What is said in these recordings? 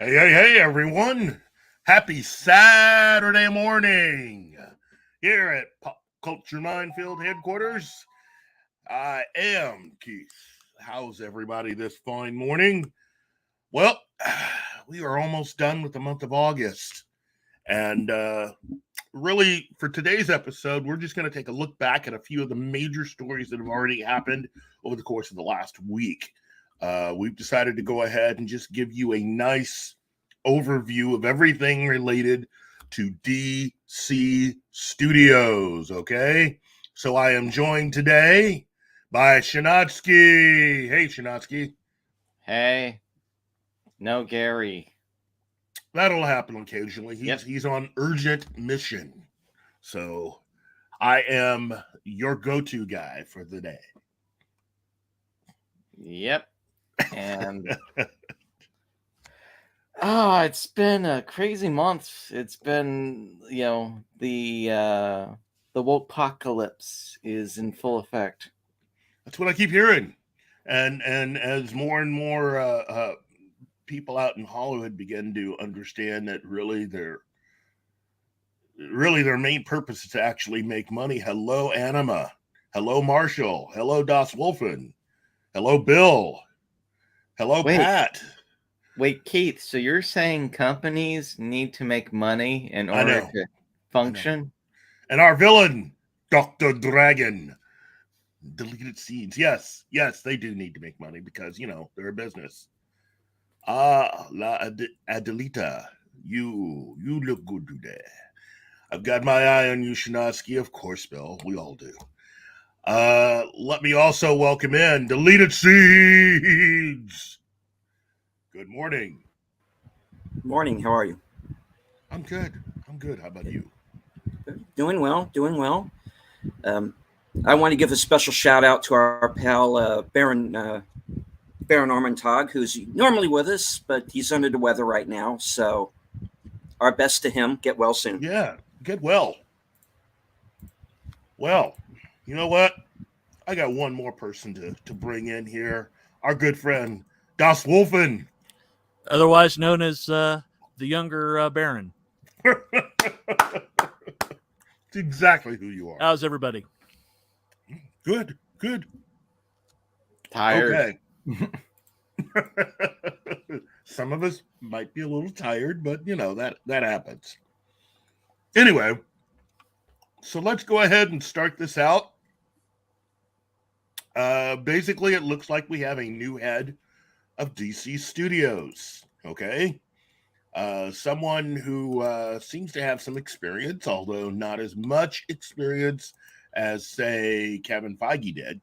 Hey, everyone. Happy Saturday morning here at Pop Culture Minefield headquarters. I am Keith. How's everybody this fine morning? Well, we are almost done with the month of August. And really, for today's episode, we're just going to take a look back at a few of the major stories that have already happened over the course of the last week. We've decided to go ahead and just give you a nice overview of everything related to DC Studios, okay? So I am joined today by Shanatsky. Hey, Shanatsky. Hey. No, Gary. That'll happen occasionally. He's on urgent mission. So I am your go-to guy for the day. Yep. And it's been a crazy month. It's been, the woke-pocalypse is in full effect. That's what I keep hearing. And as more and more people out in Hollywood begin to understand that really their main purpose is to actually make money. Hello, Anima. Hello, Marshall. Hello, Das Wolfen. Hello, Bill. Hello, Pat. Wait, Keith, so you're saying companies need to make money in order to function? And our villain, Dr. Dragon. Deleted scenes. Yes, they do need to make money because, they're a business. La Adelita, you look good today. I've got my eye on you, Shanatsky. Of course, Bill. We all do. Let me also welcome in Deleted Seeds. Good morning. Morning. How are you? I'm good. How about you? Doing well. I want to give a special shout out to our pal Baron Armentag, who's normally with us, but he's under the weather right now. So our best to him. Get well soon. Yeah, get well. Well, you know what? I got one more person to bring in here. Our good friend, Das Wolfen. Otherwise known as the younger Baron. It's exactly who you are. How's everybody? Good. Tired. Okay. Some of us might be a little tired, but that happens. Anyway, so let's go ahead and start this out. Basically, it looks like we have a new head of DC Studios. Okay. Someone who seems to have some experience, although not as much experience as, say, Kevin Feige did.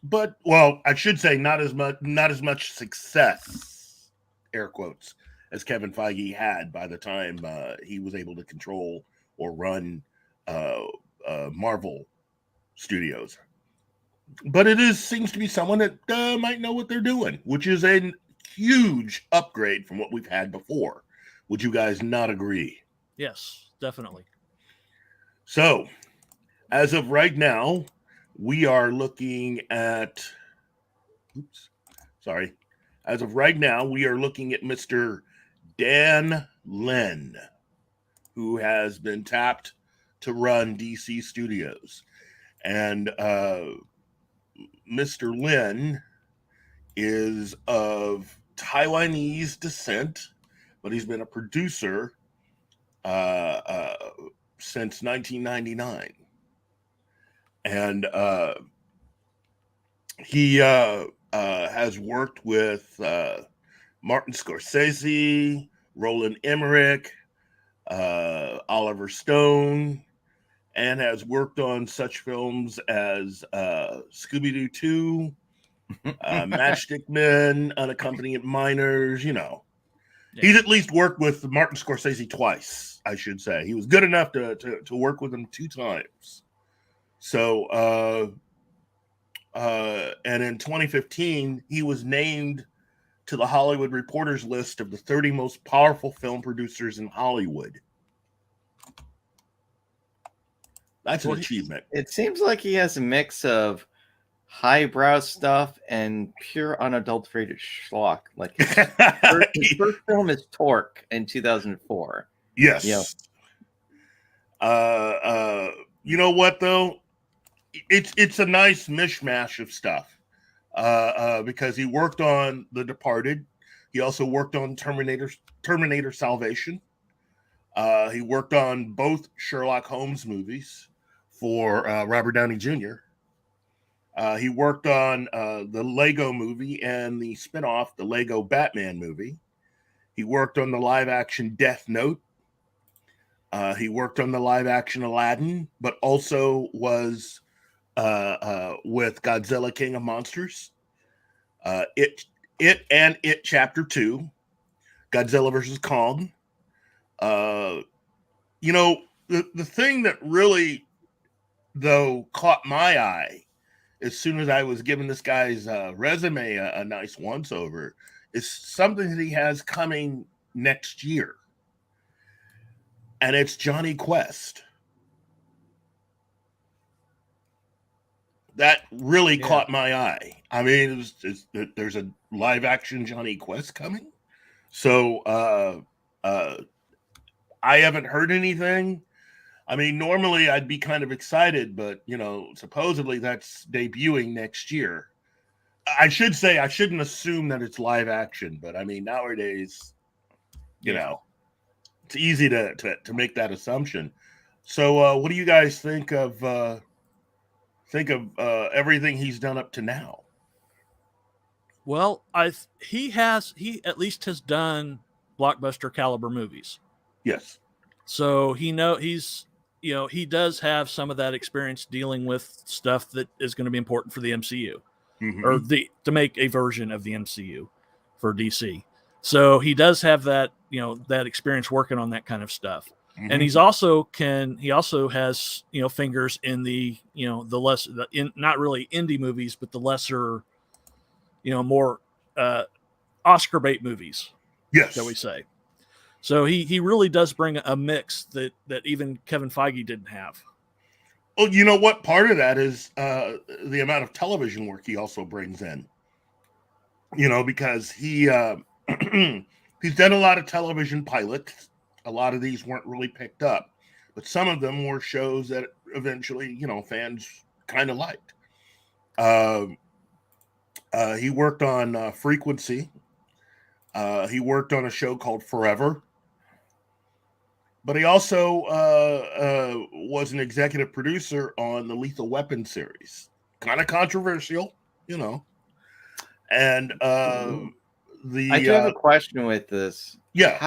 But, well, I should say not as much success, air quotes, as Kevin Feige had by the time he was able to control or run Marvel Studios. But it seems to be someone that might know what they're doing, which is a huge upgrade from what we've had before. Would you guys not agree? Yes, definitely. So, as of right now, we are looking at As of right now, we are looking at Mr. Dan Lin, who has been tapped to run DC Studios. And Mr. Lin is of Taiwanese descent, but he's been a producer since 1999. And he has worked with Martin Scorsese, Roland Emmerich, Oliver Stone, and has worked on such films as Scooby-Doo 2, Matchstick Men, Unaccompanied Minors, Yeah. He's at least worked with Martin Scorsese twice, I should say. He was good enough to work with him 2 times. So, and in 2015, he was named to the Hollywood Reporter's list of the 30 most powerful film producers in Hollywood. That's an achievement. It seems like he has a mix of highbrow stuff and pure unadulterated schlock. Like his first film is Torque in 2004. Yes. Yeah. You know what though? It's a nice mishmash of stuff. Because he worked on The Departed. He also worked on Terminator Salvation. He worked on both Sherlock Holmes movies for Robert Downey Jr. He worked on the Lego movie and the spinoff, the Lego Batman movie. He worked on the live-action Death Note. He worked on the live-action Aladdin, but also was with Godzilla King of Monsters. It and It Chapter 2, Godzilla versus Kong. You know, the thing that really, though, caught my eye as soon as I was giving this guy's resume a nice once-over is something that he has coming next year. And it's Johnny Quest. That really caught my eye. I mean, there's a live-action Johnny Quest coming. So I haven't heard anything. I mean, normally I'd be kind of excited, but, you know, supposedly that's debuting next year. I should say I shouldn't assume that it's live action, but I mean, nowadays, you know, it's easy to make that assumption. So what do you guys think of everything he's done up to now? Well, he at least has done blockbuster caliber movies. Yes. So he does have some of that experience dealing with stuff that is going to be important for the MCU, or to make a version of the MCU for DC. So he does have that, that experience working on that kind of stuff. And he also has, fingers in the, the less, not really indie movies, but the lesser, more Oscar bait movies. Yes. Shall we say. So he really does bring a mix that even Kevin Feige didn't have. Well, you know what? Part of that is the amount of television work he also brings in. Because he he's done a lot of television pilots. A lot of these weren't really picked up, but some of them were shows that eventually, fans kind of liked. He worked on Frequency. He worked on a show called Forever. But he also was an executive producer on the Lethal Weapon series. Kind of controversial, And I do have a question with this. Yeah.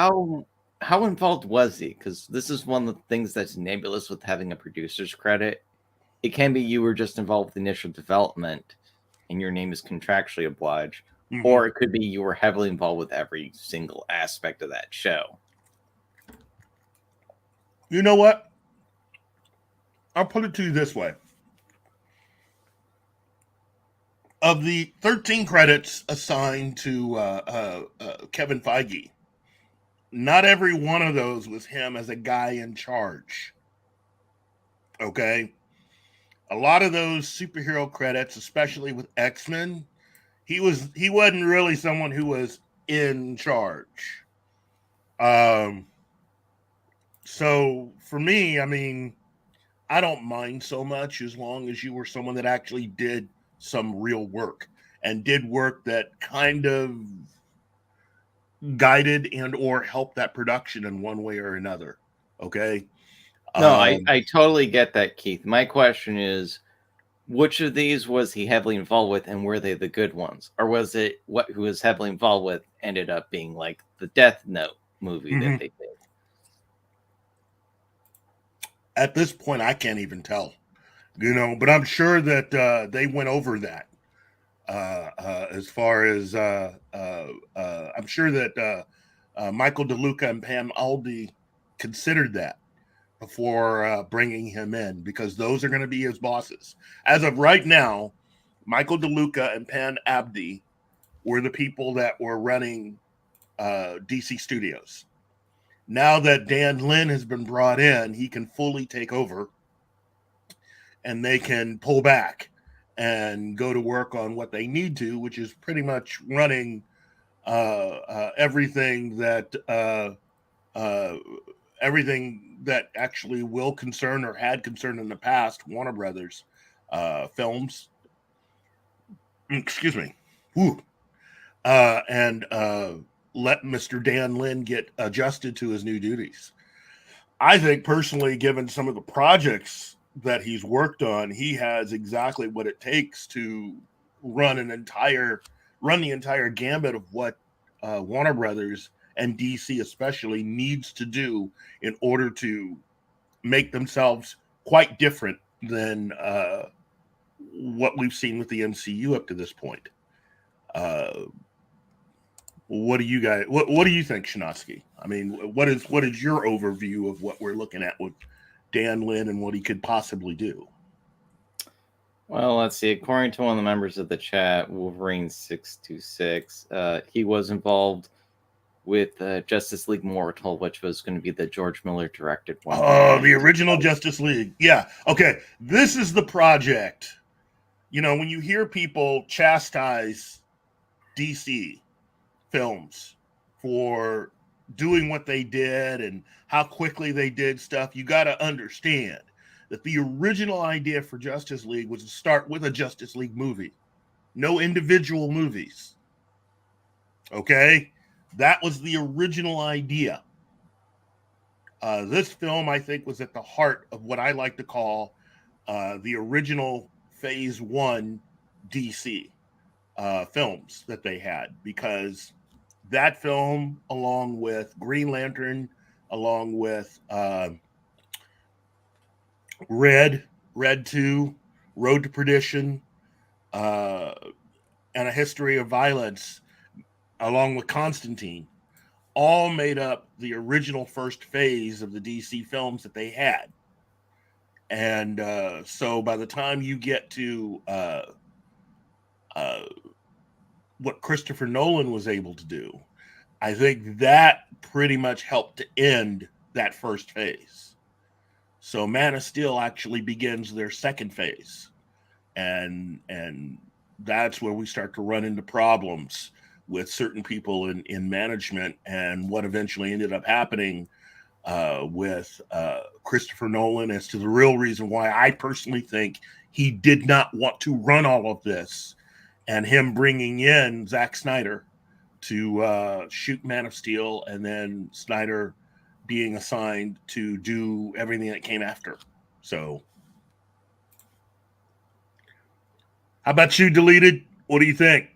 How involved was he? Because this is one of the things that's nebulous with having a producer's credit. It can be you were just involved with initial development and your name is contractually obliged. Or it could be you were heavily involved with every single aspect of that show. You know what? I'll put it to you this way. Of the 13 credits assigned to Kevin Feige, not every one of those was him as a guy in charge. Okay? A lot of those superhero credits, especially with X-Men, he wasn't really someone who was in charge. So for me, I mean, I don't mind so much as long as you were someone that actually did some real work and did work that kind of guided and or helped that production in one way or another. Okay. No, I totally get that, Keith. My question is, which of these was he heavily involved with, and were they the good ones? Or was it what who was heavily involved with ended up being like the Death Note movie that they did? At this point, I can't even tell, but I'm sure that they went over that as far as I'm sure that Michael DeLuca and Pam Aldi considered that before bringing him in, because those are going to be his bosses. As of right now, Michael DeLuca and Pam Abdi were the people that were running DC Studios. Now that Dan Lin has been brought in, he can fully take over and they can pull back and go to work on what they need to, which is pretty much running everything that actually will concern or had concern in the past Warner Brothers films. Excuse me. And let Mr. Dan Lin get adjusted to his new duties. I think personally, given some of the projects that he's worked on, he has exactly what it takes to run the entire gambit of what Warner Brothers and DC especially needs to do in order to make themselves quite different than what we've seen with the MCU up to this point. What do you guys? What do you think, Shinotsky? I mean, what is your overview of what we're looking at with Dan Lin and what he could possibly do? Well, let's see. According to one of the members of the chat, Wolverine626, he was involved with Justice League Mortal, which was going to be the George Miller directed one. Oh, the original Justice League. Yeah. Okay. This is the project. You know, when you hear people chastise DC films for doing what they did and how quickly they did stuff, you got to understand that the original idea for Justice League was to start with a Justice League movie, no individual movies. Okay? That was the original idea. This film, I think, was at the heart of what I like to call the original Phase 1 DC films that they had, because that film, along with Green Lantern, along with Red 2, Road to Perdition, and A History of Violence, along with Constantine, all made up the original first phase of the DC films that they had. And so by the time you get to what Christopher Nolan was able to do, I think that pretty much helped to end that first phase. So Man of Steel actually begins their second phase. And that's where we start to run into problems with certain people in management, and what eventually ended up happening with Christopher Nolan as to the real reason why I personally think he did not want to run all of this, and him bringing in Zack Snyder to shoot Man of Steel, and then Snyder being assigned to do everything that came after. So how about you, Deleted? What do you think?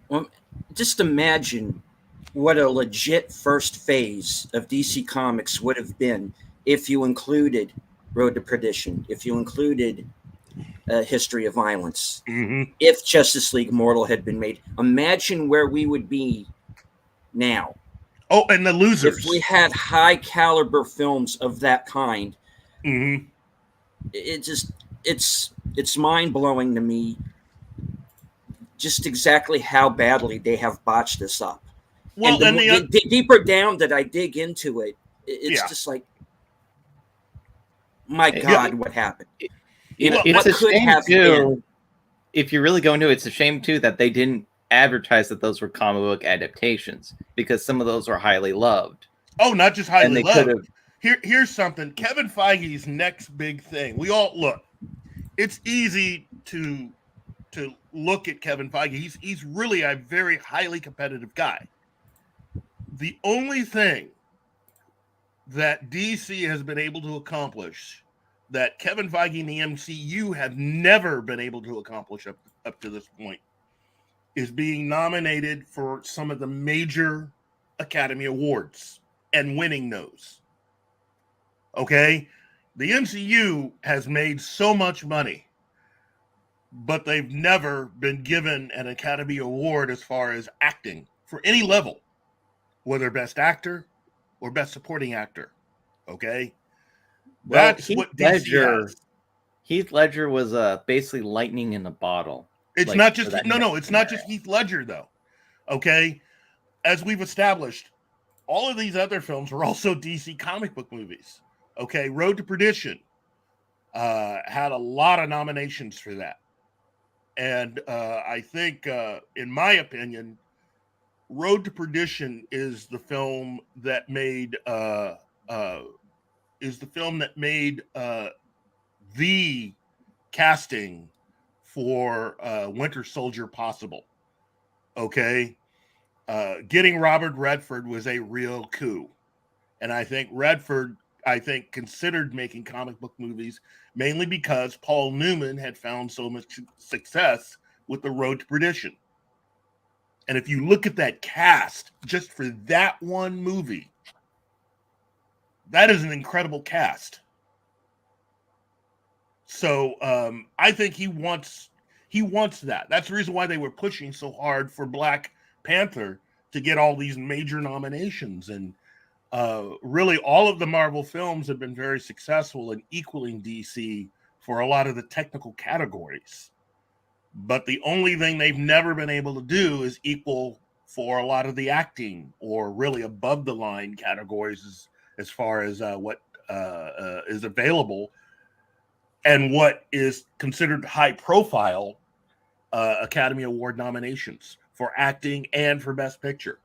Well, just imagine what a legit first phase of DC Comics would have been if you included Road to Perdition, if you included History of Violence, if Justice League Mortal had been made. Imagine where we would be now. Oh, and the losers. If we had high caliber films of that kind, it's mind blowing to me just exactly how badly they have botched this up. Well, and the deeper down that I dig into it, it's just like, my God, what happened? It's a shame too. If you really go into it, it's a shame too that they didn't advertise that those were comic book adaptations, because some of those were highly loved. Oh, not just highly loved. Here's something. Kevin Feige's next big thing. We all look. It's easy to look at Kevin Feige. He's really a very highly competitive guy. The only thing that DC has been able to accomplish that Kevin Feige and the MCU have never been able to accomplish up to this point is being nominated for some of the major Academy Awards and winning those. Okay? The MCU has made so much money, but they've never been given an Academy Award as far as acting for any level, whether Best Actor or Best Supporting Actor. Okay? That's what DC has. Heath Ledger was basically lightning in a bottle. It's not just it's not just Heath Ledger though. Okay? As we've established, all of these other films are also DC comic book movies. Okay? Road to Perdition, had a lot of nominations for that. And I think, in my opinion, Road to Perdition is the film that made the casting for Winter Soldier possible. Okay, getting Robert Redford was a real coup, and I think Redford, considered making comic book movies mainly because Paul Newman had found so much success with The Road to Perdition. And if you look at that cast just for that one movie, that is an incredible cast. So I think he wants that. That's the reason why they were pushing so hard for Black Panther to get all these major nominations. And really, all of the Marvel films have been very successful in equaling DC for a lot of the technical categories. But the only thing they've never been able to do is equal for a lot of the acting or really above the line categories as far as what is available and what is considered high profile Academy Award nominations for acting and for Best Picture.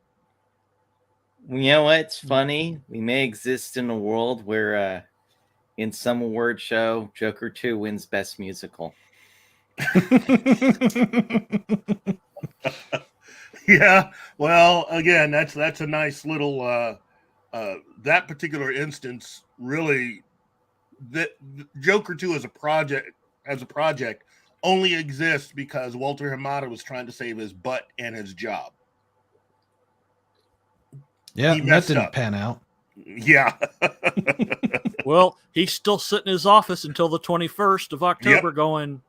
You know what's funny? We may exist in a world where in some award show, Joker 2 wins Best Musical. Yeah, well, again, that's a nice little that particular instance. Really, the Joker 2 as a project only exists because Walter Hamada was trying to save his butt and his job. Yeah, that didn't pan out. Yeah. Well, he's still sitting in his office until the 21st of October going,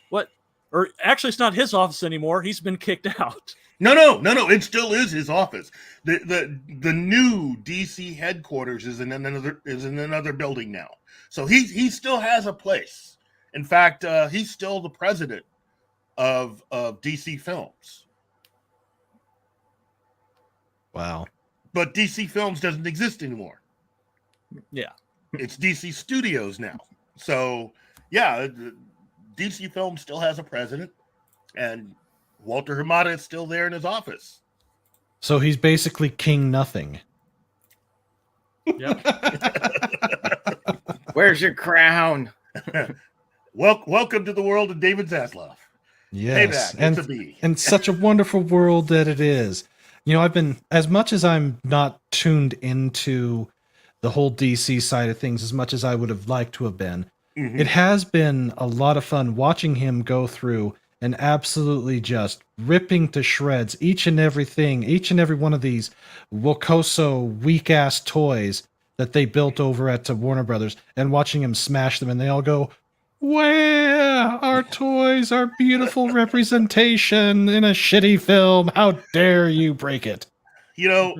what? Or actually, it's not his office anymore. He's been kicked out. No. It still is his office. The new DC headquarters is in another building now. So he still has a place. In fact, he's still the president of DC Films. Wow. But DC Films doesn't exist anymore. Yeah. It's DC Studios now. So, yeah, DC Films still has a president, and Walter Hamada is still there in his office. So he's basically King Nothing. Yep. Where's your crown? Welcome to the world of David Zaslav. Yes, Payback, it's a bee. And such a wonderful world that it is. You know, I've been, as much as I'm not tuned into the whole DC side of things as much as I would have liked to have been, it has been a lot of fun watching him go through and absolutely just ripping to shreds each and every one of these Wokoso weak-ass toys that they built over at Warner Brothers, and watching him smash them, and they all go, "Where our toys are beautiful representation in a shitty film? How dare you break it?" You know,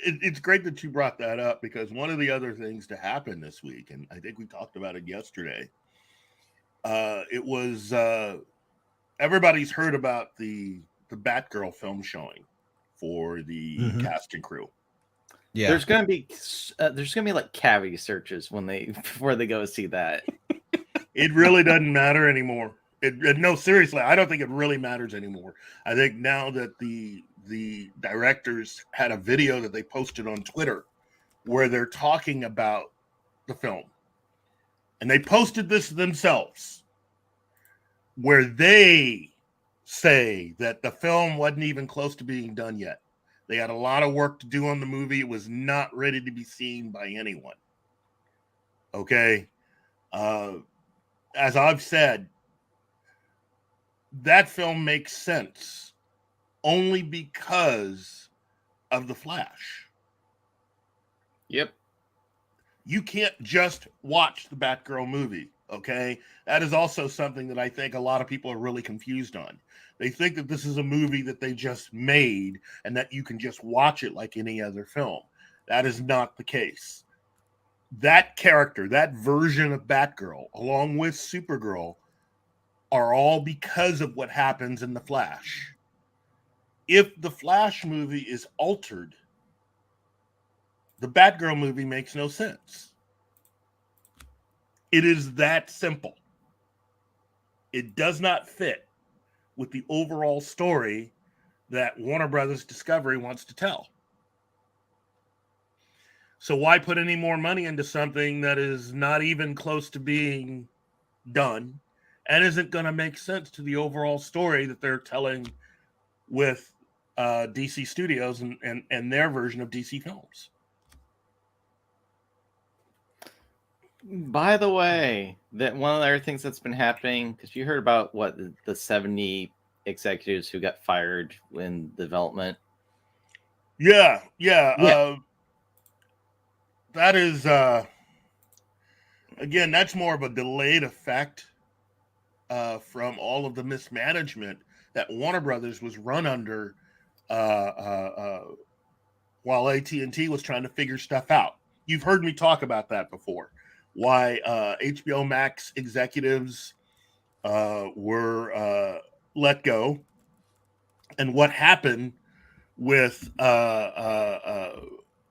it's great that you brought that up, because one of the other things to happen this week, and I think we talked about it yesterday, it was everybody's heard about the Batgirl film showing for the cast and crew. Yeah, there's gonna be like Cavill searches before they go see that. It really doesn't matter anymore. No, seriously, I don't think it really matters anymore. I think now that the directors had a video that they posted on Twitter where they're talking about the film, and they posted this themselves, where they say that the film wasn't even close to being done yet. They had a lot of work to do on the movie. It was not ready to be seen by anyone. Okay. As I've said, that film makes sense only because of the Flash. Yep. You can't just watch the Batgirl movie, okay? That is also something that I think a lot of people are really confused on. They think that this is a movie that they just made and that you can just watch it like any other film. That is not the case. That character, that version of Batgirl, along with Supergirl, are all because of what happens in The Flash. If the Flash movie is altered, the Batgirl movie makes no sense. It is that simple. It does not fit with the overall story that Warner Brothers Discovery wants to tell. So why put any more money into something that is not even close to being done and isn't going to make sense to the overall story that they're telling with DC Studios and their version of DC Films? By the way, that one of the other things that's been happening, because you heard about what the 70 executives who got fired in development. Yeah. Yeah. That is again, that's more of a delayed effect from all of the mismanagement that Warner Brothers was run under while AT&T was trying to figure stuff out. You've heard me talk about that before. Why HBO Max executives were let go, and what happened with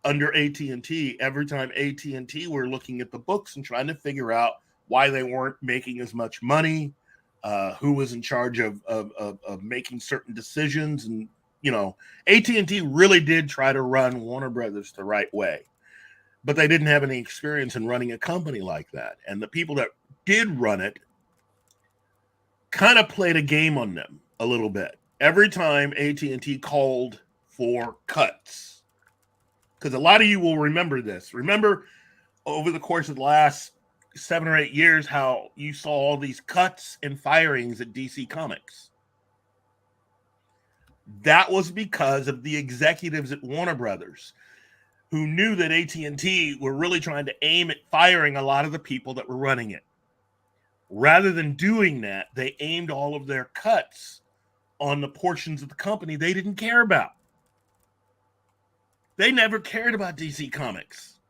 under AT&T. Every time AT&T were looking at the books and trying to figure out why they weren't making as much money, who was in charge of making certain decisions, and AT&T really did try to run Warner Brothers the right way. But they didn't have any experience in running a company like that. And the people that did run it kind of played a game on them a little bit. Every time AT&T called for cuts, because a lot of you will remember this. Remember over the course of the last 7 or 8 years how you saw all these cuts and firings at DC Comics. That was because of the executives at Warner Brothers, who knew that AT&T were really trying to aim at firing a lot of the people that were running it. Rather than doing that, they aimed all of their cuts on the portions of the company they didn't care about. They never cared about DC Comics.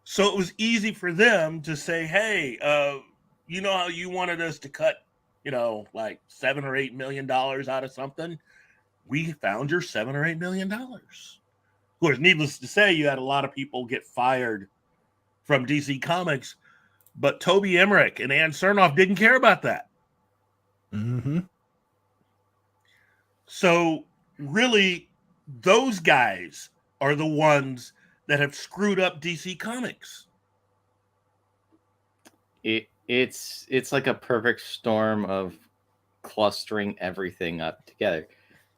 So it was easy for them to say, hey, you know how you wanted us to cut, like $7 or $8 million out of something? We found your $7 or $8 million. Of course, needless to say, you had a lot of people get fired from DC Comics, but Toby Emmerich and Ann Cernoff didn't care about that. Mm-hmm. So really, those guys are the ones that have screwed up DC Comics. It's like a perfect storm of clustering everything up together.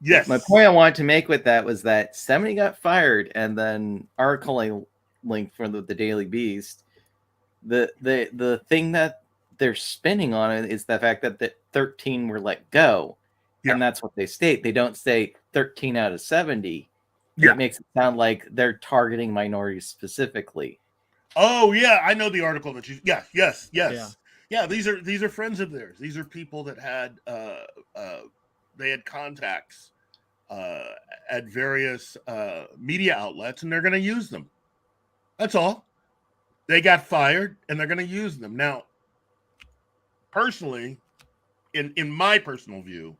Yes. My point I wanted to make with that was that 70 got fired, and then article link from the Daily Beast. The thing that they're spinning on it is the fact that the 13 were let go. Yeah. And that's what they state. They don't say 13 out of 70. Yeah. It makes it sound like they're targeting minorities specifically. Oh yeah, I know the article that you. Yes. Yeah. These are friends of theirs. These are people that had they had contacts at various media outlets, and they're going to use them. That's all. They got fired, and they're going to use them. Now, personally, in my personal view,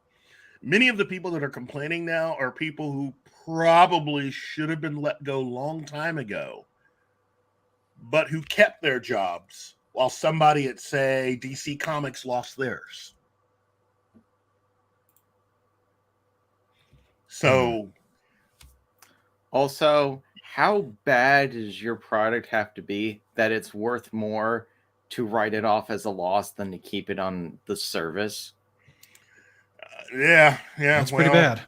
many of the people that are complaining now are people who probably should have been let go long time ago, but who kept their jobs while somebody at, say, DC Comics lost theirs. So, also, how bad does your product have to be that it's worth more to write it off as a loss than to keep it on the service? Yeah. That's pretty bad.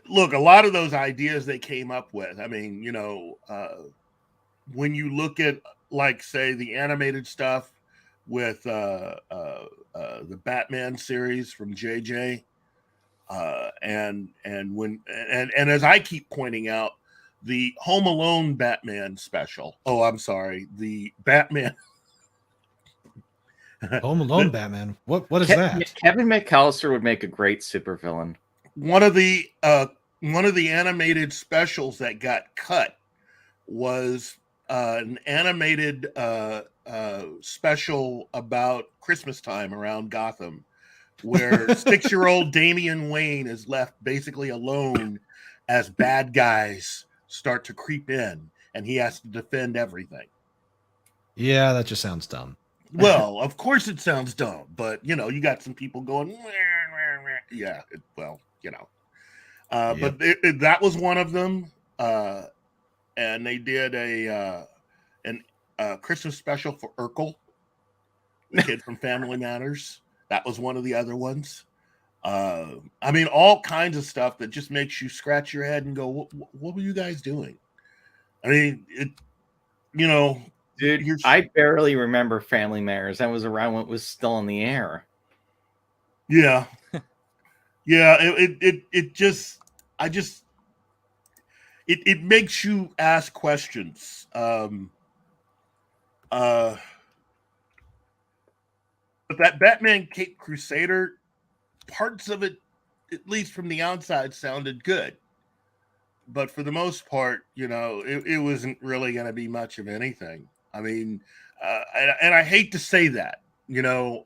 Look, a lot of those ideas they came up with, I mean, when you look at, like, say, the animated stuff with the Batman series from JJ, and as I keep pointing out, the Home Alone Batman special. Oh, I'm sorry, the Batman. Home Alone Batman. What is that? Kevin McAllister would make a great supervillain. One of the animated specials that got cut was an animated special about Christmas time around Gotham, where 6-year-old Damian Wayne is left basically alone as bad guys start to creep in, and he has to defend everything. Yeah, that just sounds dumb. Well, of course it sounds dumb, but you know, you got some people going, yeah, well, you know. But that was one of them. And they did a Christmas special for Urkel, the kid from Family Matters. That was one of the other ones. I mean, all kinds of stuff that just makes you scratch your head and go, what were you guys doing? I mean, you know, dude, I barely remember Family Matters. I was around when it was still in the air. Yeah. Yeah. It makes you ask questions. But that Batman Cape Crusader, parts of it, at least from the outside, sounded good. But for the most part, you know, it wasn't really going to be much of anything. I mean, and I hate to say that, you know,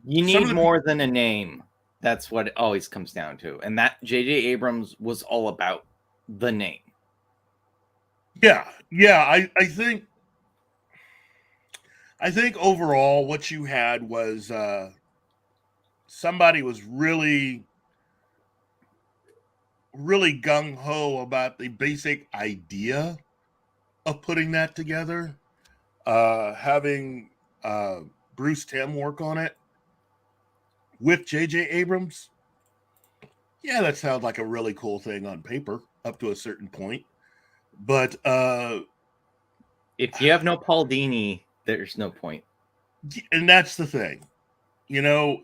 you need more than a name. That's what it always comes down to. And that J.J. Abrams was all about the name. Yeah. I think overall what you had was somebody was really gung-ho about the basic idea of putting that together. Having Bruce Timm work on it with J.J. Abrams. Yeah, that sounds like a really cool thing on paper up to a certain point. But if you have no Paul Dini, there's no point. And that's the thing. You know,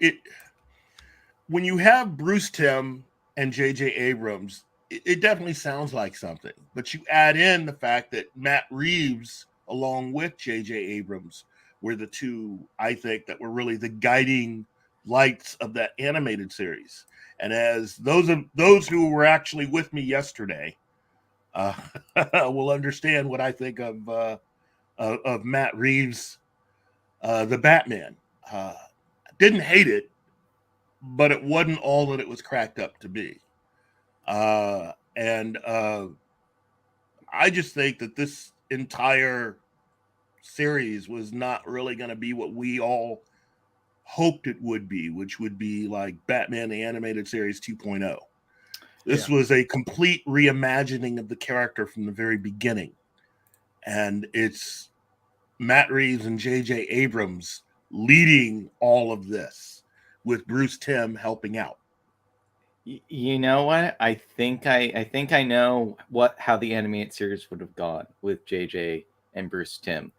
when you have Bruce Timm and J.J. Abrams, it definitely sounds like something. But you add in the fact that Matt Reeves, along with J.J. Abrams, were the two, I think, that were really the guiding lights of that animated series. And as those who were actually with me yesterday will understand what I think of Matt Reeves, the Batman. Didn't hate it, but it wasn't all that it was cracked up to be. And I just think that this entire series was not really going to be what we all hoped it would be, which would be like Batman the Animated Series 2.0. This was a complete reimagining of the character from the very beginning. And it's Matt Reeves and J.J. Abrams leading all of this with Bruce Timm helping out. You know what? I think I know how the animated series would have gone with JJ and Bruce Timm.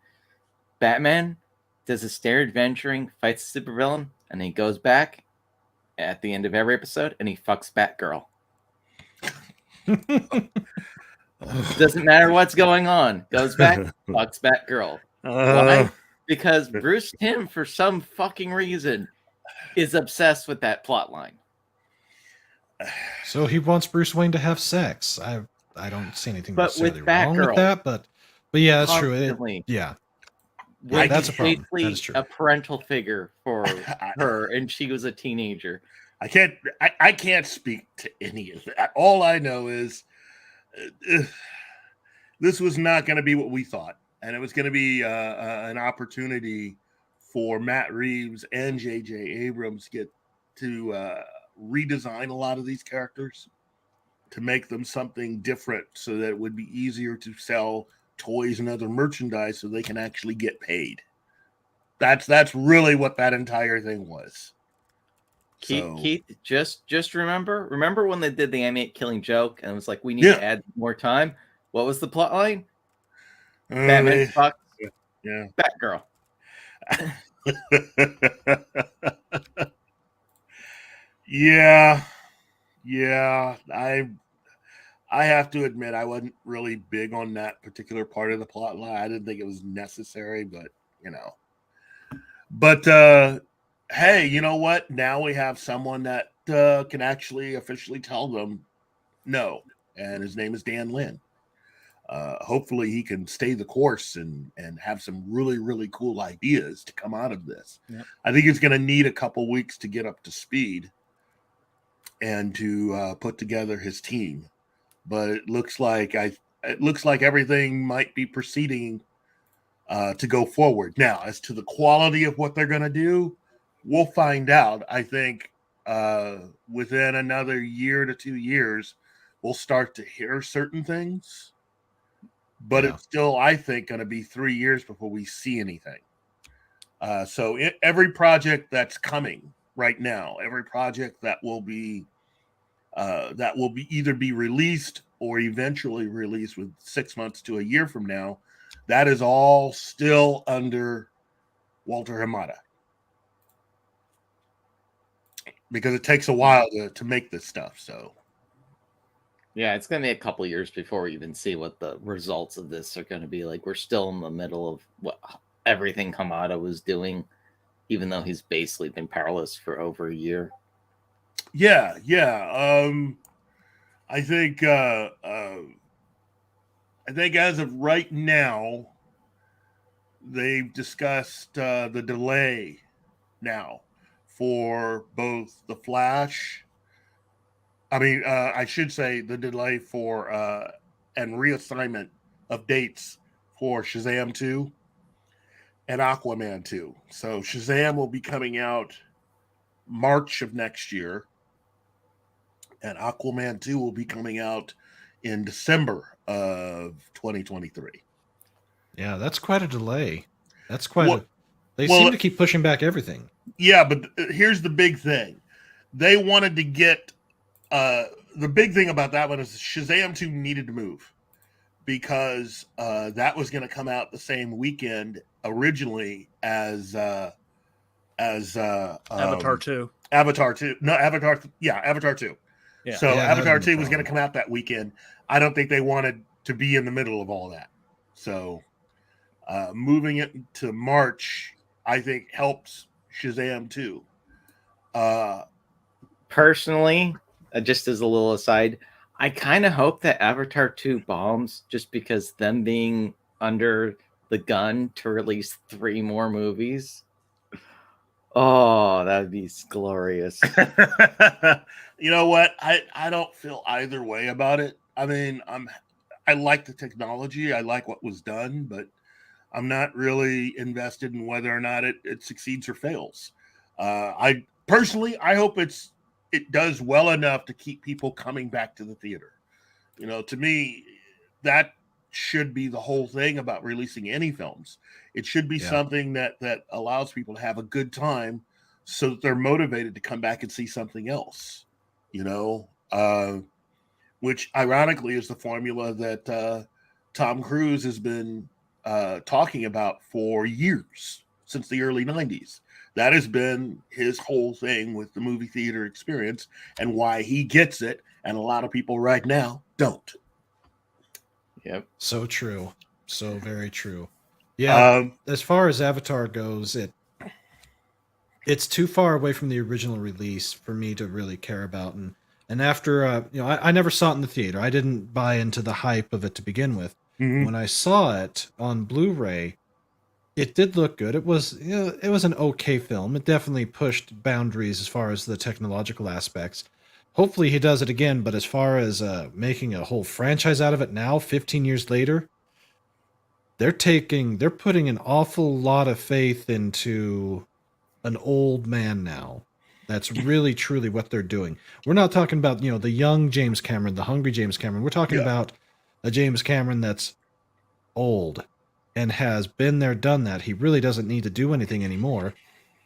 Batman does a stair adventuring, fights a supervillain, and then he goes back at the end of every episode and he fucks Batgirl. Doesn't matter what's going on. Goes back, fucks Batgirl. Why? Because Bruce Timm, for some fucking reason, is obsessed with that plot line. So he wants Bruce Wayne to have sex. I don't see anything necessarily wrong with that, but yeah, that's true. That's a problem. That is true. A parental figure for her, and she was a teenager. I can't speak to any of that. All I know is this was not going to be what we thought, and it was going to be an opportunity for Matt Reeves and J.J. Abrams to redesign a lot of these characters to make them something different so that it would be easier to sell toys and other merchandise so they can actually get paid. That's really what that entire thing was. Keith, just remember when they did the animate Killing Joke and it was like, we need to add more time. What was the plot line? Batman fucks Batgirl. Yeah. I have to admit I wasn't really big on that particular part of the plot line. I didn't think it was necessary, but you know. But hey, you know what? Now we have someone that can actually officially tell them no, and his name is Dan Lin. Hopefully he can stay the course and have some really, really cool ideas to come out of this. Yep. I think he's going to need a couple weeks to get up to speed and to put together his team. But it looks like everything might be proceeding to go forward. Now, as to the quality of what they're going to do, we'll find out. I think within another year to 2 years, we'll start to hear certain things. But it's still, I think, going to be 3 years before we see anything. So every project that's coming right now, every project that will be either be released or eventually released with 6 months to a year from now, that is all still under Walter Hamada. Because it takes a while to make this stuff. So yeah, it's going to be a couple years before we even see what the results of this are going to be like. We're still in the middle of what everything Hamada was doing, even though he's basically been powerless for over a year. Yeah. I think as of right now, they've discussed the delay now for both The Flash. I should say the delay for and reassignment of dates for Shazam 2 and Aquaman 2. So Shazam will be coming out March of next year, and Aquaman 2 will be coming out in December of 2023. Yeah, that's quite a delay. That's quite They seem to keep pushing back everything. Yeah, but here's the big thing. They wanted to get the big thing about that one is Shazam 2 needed to move because that was going to come out the same weekend originally as Avatar 2. Avatar 2. No, Avatar 2. Yeah. So Avatar 2 was going to come out that weekend. I don't think they wanted to be in the middle of all that. So moving it to March, I think helps Shazam 2. Personally, just as a little aside, I kind of hope that Avatar 2 bombs just because them being under the gun to release 3 more movies. Oh, that would be glorious. You know what? I don't feel either way about it. I mean, I like the technology. I like what was done, but I'm not really invested in whether or not it succeeds or fails. I hope it does well enough to keep people coming back to the theater. You know, to me, that should be the whole thing about releasing any films. It should be something that allows people to have a good time so that they're motivated to come back and see something else, you know, which ironically is the formula that Tom Cruise has been talking about for years, since the early 90s. That has been his whole thing with the movie theater experience and why he gets it. And a lot of people right now don't. Yep. So true. So very true. Yeah. As far as Avatar goes, it's too far away from the original release for me to really care about. And after, I never saw it in the theater. I didn't buy into the hype of it to begin with. Mm-hmm. When I saw it on Blu-ray, it did look good. It was an okay film. It definitely pushed boundaries as far as the technological aspects. Hopefully he does it again, but as far as making a whole franchise out of it now, 15 years later, they're putting an awful lot of faith into an old man now. That's really truly what they're doing. We're not talking about, the young James Cameron, the hungry James Cameron. We're talking about a James Cameron that's old and has been there, done that. He really doesn't need to do anything anymore.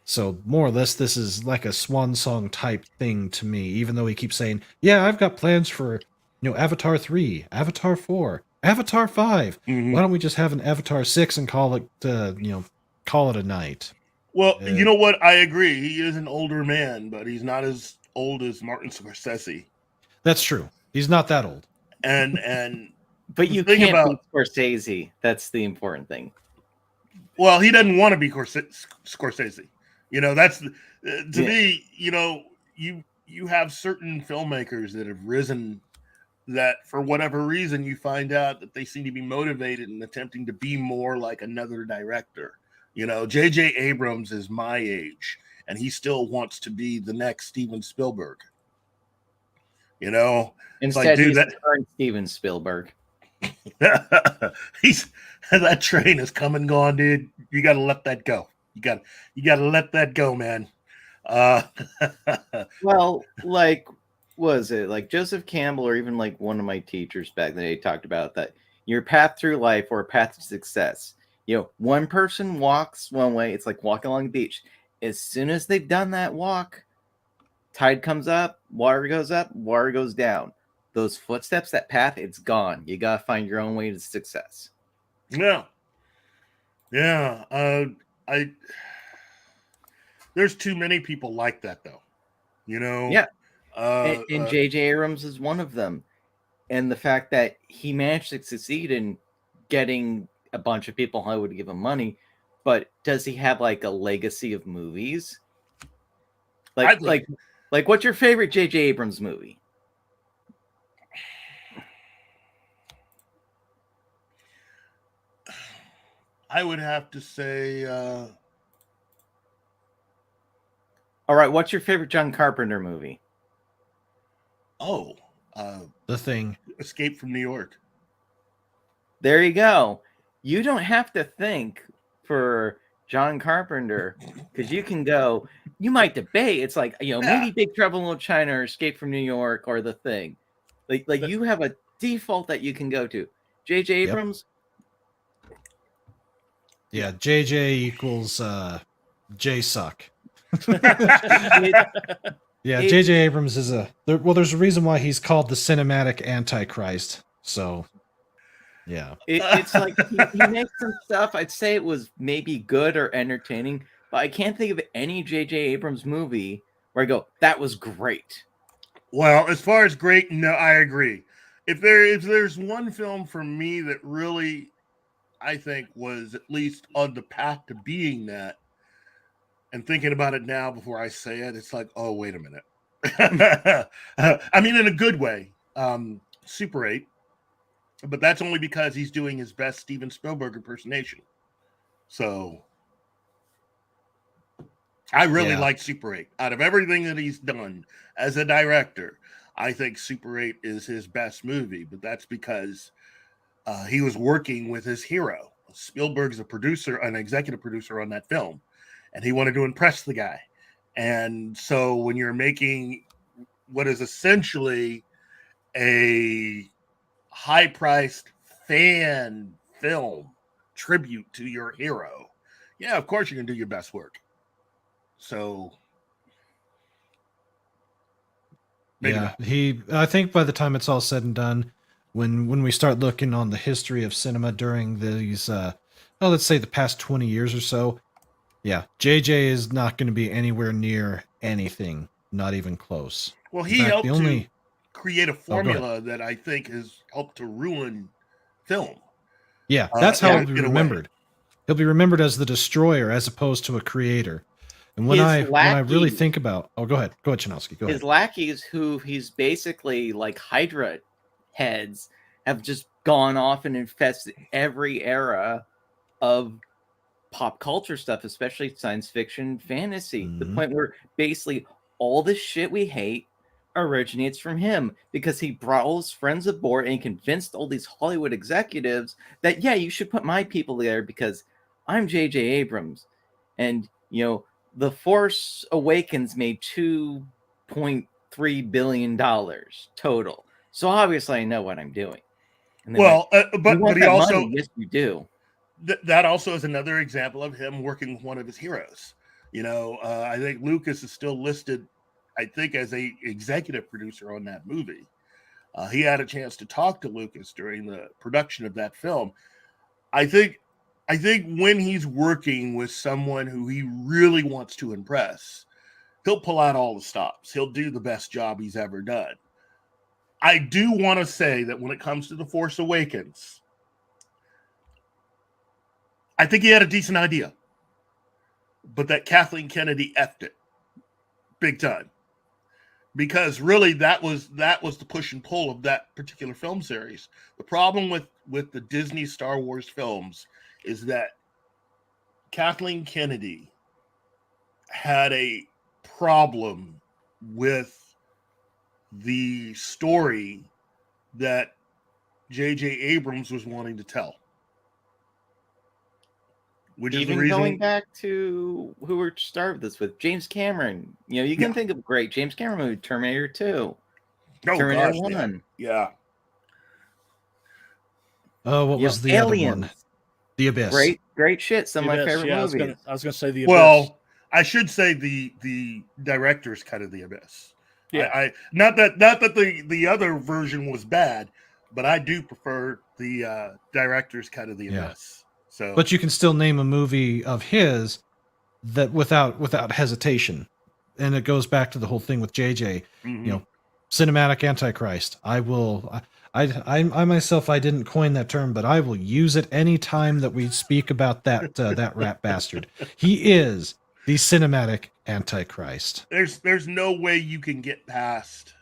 So more or less, this is like a swan song type thing to me, even though he keeps saying, yeah, I've got plans for, Avatar 3, Avatar 4, Avatar 5. Mm-hmm. Why don't we just have an Avatar 6 and call it a night? Well, you know what? I agree. He is an older man, but he's not as old as Martin Scorsese. That's true. He's not that old. And but you can't beat Scorsese. That's the important thing. Well, he doesn't want to be Scorsese. That's to me. You have certain filmmakers that have risen that for whatever reason you find out that they seem to be motivated and attempting to be more like another director. J.J. Abrams is my age, and he still wants to be the next Steven Spielberg. Instead, he's the current Steven Spielberg. He's that train is come and gone, dude. You got to let that go. You got to let that go, man. Uh, Well, like, was it like Joseph Campbell or even like one of my teachers back in the day talked about that your path through life or a path to success. One person walks one way, it's like walking along the beach. As soon as they've done that walk, tide comes up, water goes down. Those footsteps, that path, it's gone. You got to find your own way to success. yeah. There's too many people like that, though. Yeah. And J.J. Abrams is one of them. And the fact that he managed to succeed in getting a bunch of people in Hollywood to give him money, but does he have like a legacy of movies? Like what's your favorite J.J. Abrams movie? I would have to say. All right, what's your favorite John Carpenter movie? The Thing. Escape from New York. There you go. You don't have to think for John Carpenter because you can go. You might debate. It's like maybe Big Trouble in Little China or Escape from New York or The Thing. Like you have a default that you can go to. J.J. Abrams. Yeah, JJ equals J suck. J.J. Abrams is there's a reason why he's called the cinematic antichrist. So, yeah. It's like he makes some stuff. I'd say it was maybe good or entertaining, but I can't think of any J.J. Abrams movie where I go, that was great. Well, as far as great, no, I agree. If there's one film for me that really, I think, was at least on the path to being that, and thinking about it now before I say it, it's like, oh, wait a minute. I mean, in a good way. Super 8. But that's only because he's doing his best Steven Spielberg impersonation. So I really like Super 8. Out of everything that he's done as a director, I think Super 8 is his best movie. But that's because he was working with his hero. Spielberg's a producer, an executive producer on that film. And he wanted to impress the guy. And so when you're making what is essentially a high-priced fan film tribute to your hero, yeah, of course you're going to do your best work. So, I think by the time it's all said and done, when we start looking on the history of cinema during these, let's say the past 20 years or so, yeah, JJ is not going to be anywhere near anything, not even close. Well, he helped to create a formula that I think has helped to ruin film. Yeah, that's how he'll be remembered. He'll be remembered as the destroyer as opposed to a creator. And when I really think about, go ahead, Chanowski, go ahead. His lackeys, who he's basically like Hydra heads, have just gone off and infested every era of pop culture stuff, especially science fiction, fantasy. The point where basically all the shit we hate originates from him because he brought all his friends aboard and convinced all these Hollywood executives that, yeah, you should put my people there because I'm J.J. Abrams. And, The Force Awakens made $2.3 billion total. So obviously I know what I'm doing. Well, but he also... money? Yes, you do. That also is another example of him working with one of his heroes. I think Lucas is still listed, I think, as a executive producer on that movie. He had a chance to talk to Lucas during the production of that film. I think when he's working with someone who he really wants to impress, he'll pull out all the stops. He'll do the best job he's ever done. I do want to say that when it comes to The Force Awakens, I think he had a decent idea, but that Kathleen Kennedy effed it big time, because really that was the push and pull of that particular film series. The problem with the Disney Star Wars films is that Kathleen Kennedy had a problem with the story that J.J. Abrams was wanting to tell. Which Even is the reason. going back to who we're started this with, James Cameron. You know, you can think of great James Cameron movie, Terminator 2, Terminator 1. Yeah. What was the Aliens. other one? The Abyss. Great shit. Some of my favorite movies. I was gonna say the Abyss. Well, I should say the director's cut of the Abyss. Yeah. I not that the other version was bad, but I do prefer the director's cut of the Abyss. So, but you can still name a movie of his that without hesitation, and it goes back to the whole thing with JJ. mm-hmm. You know, cinematic Antichrist. I myself, I didn't coin that term, but I will use it any time that we speak about that rat bastard. He is the cinematic Antichrist. There's no way you can get past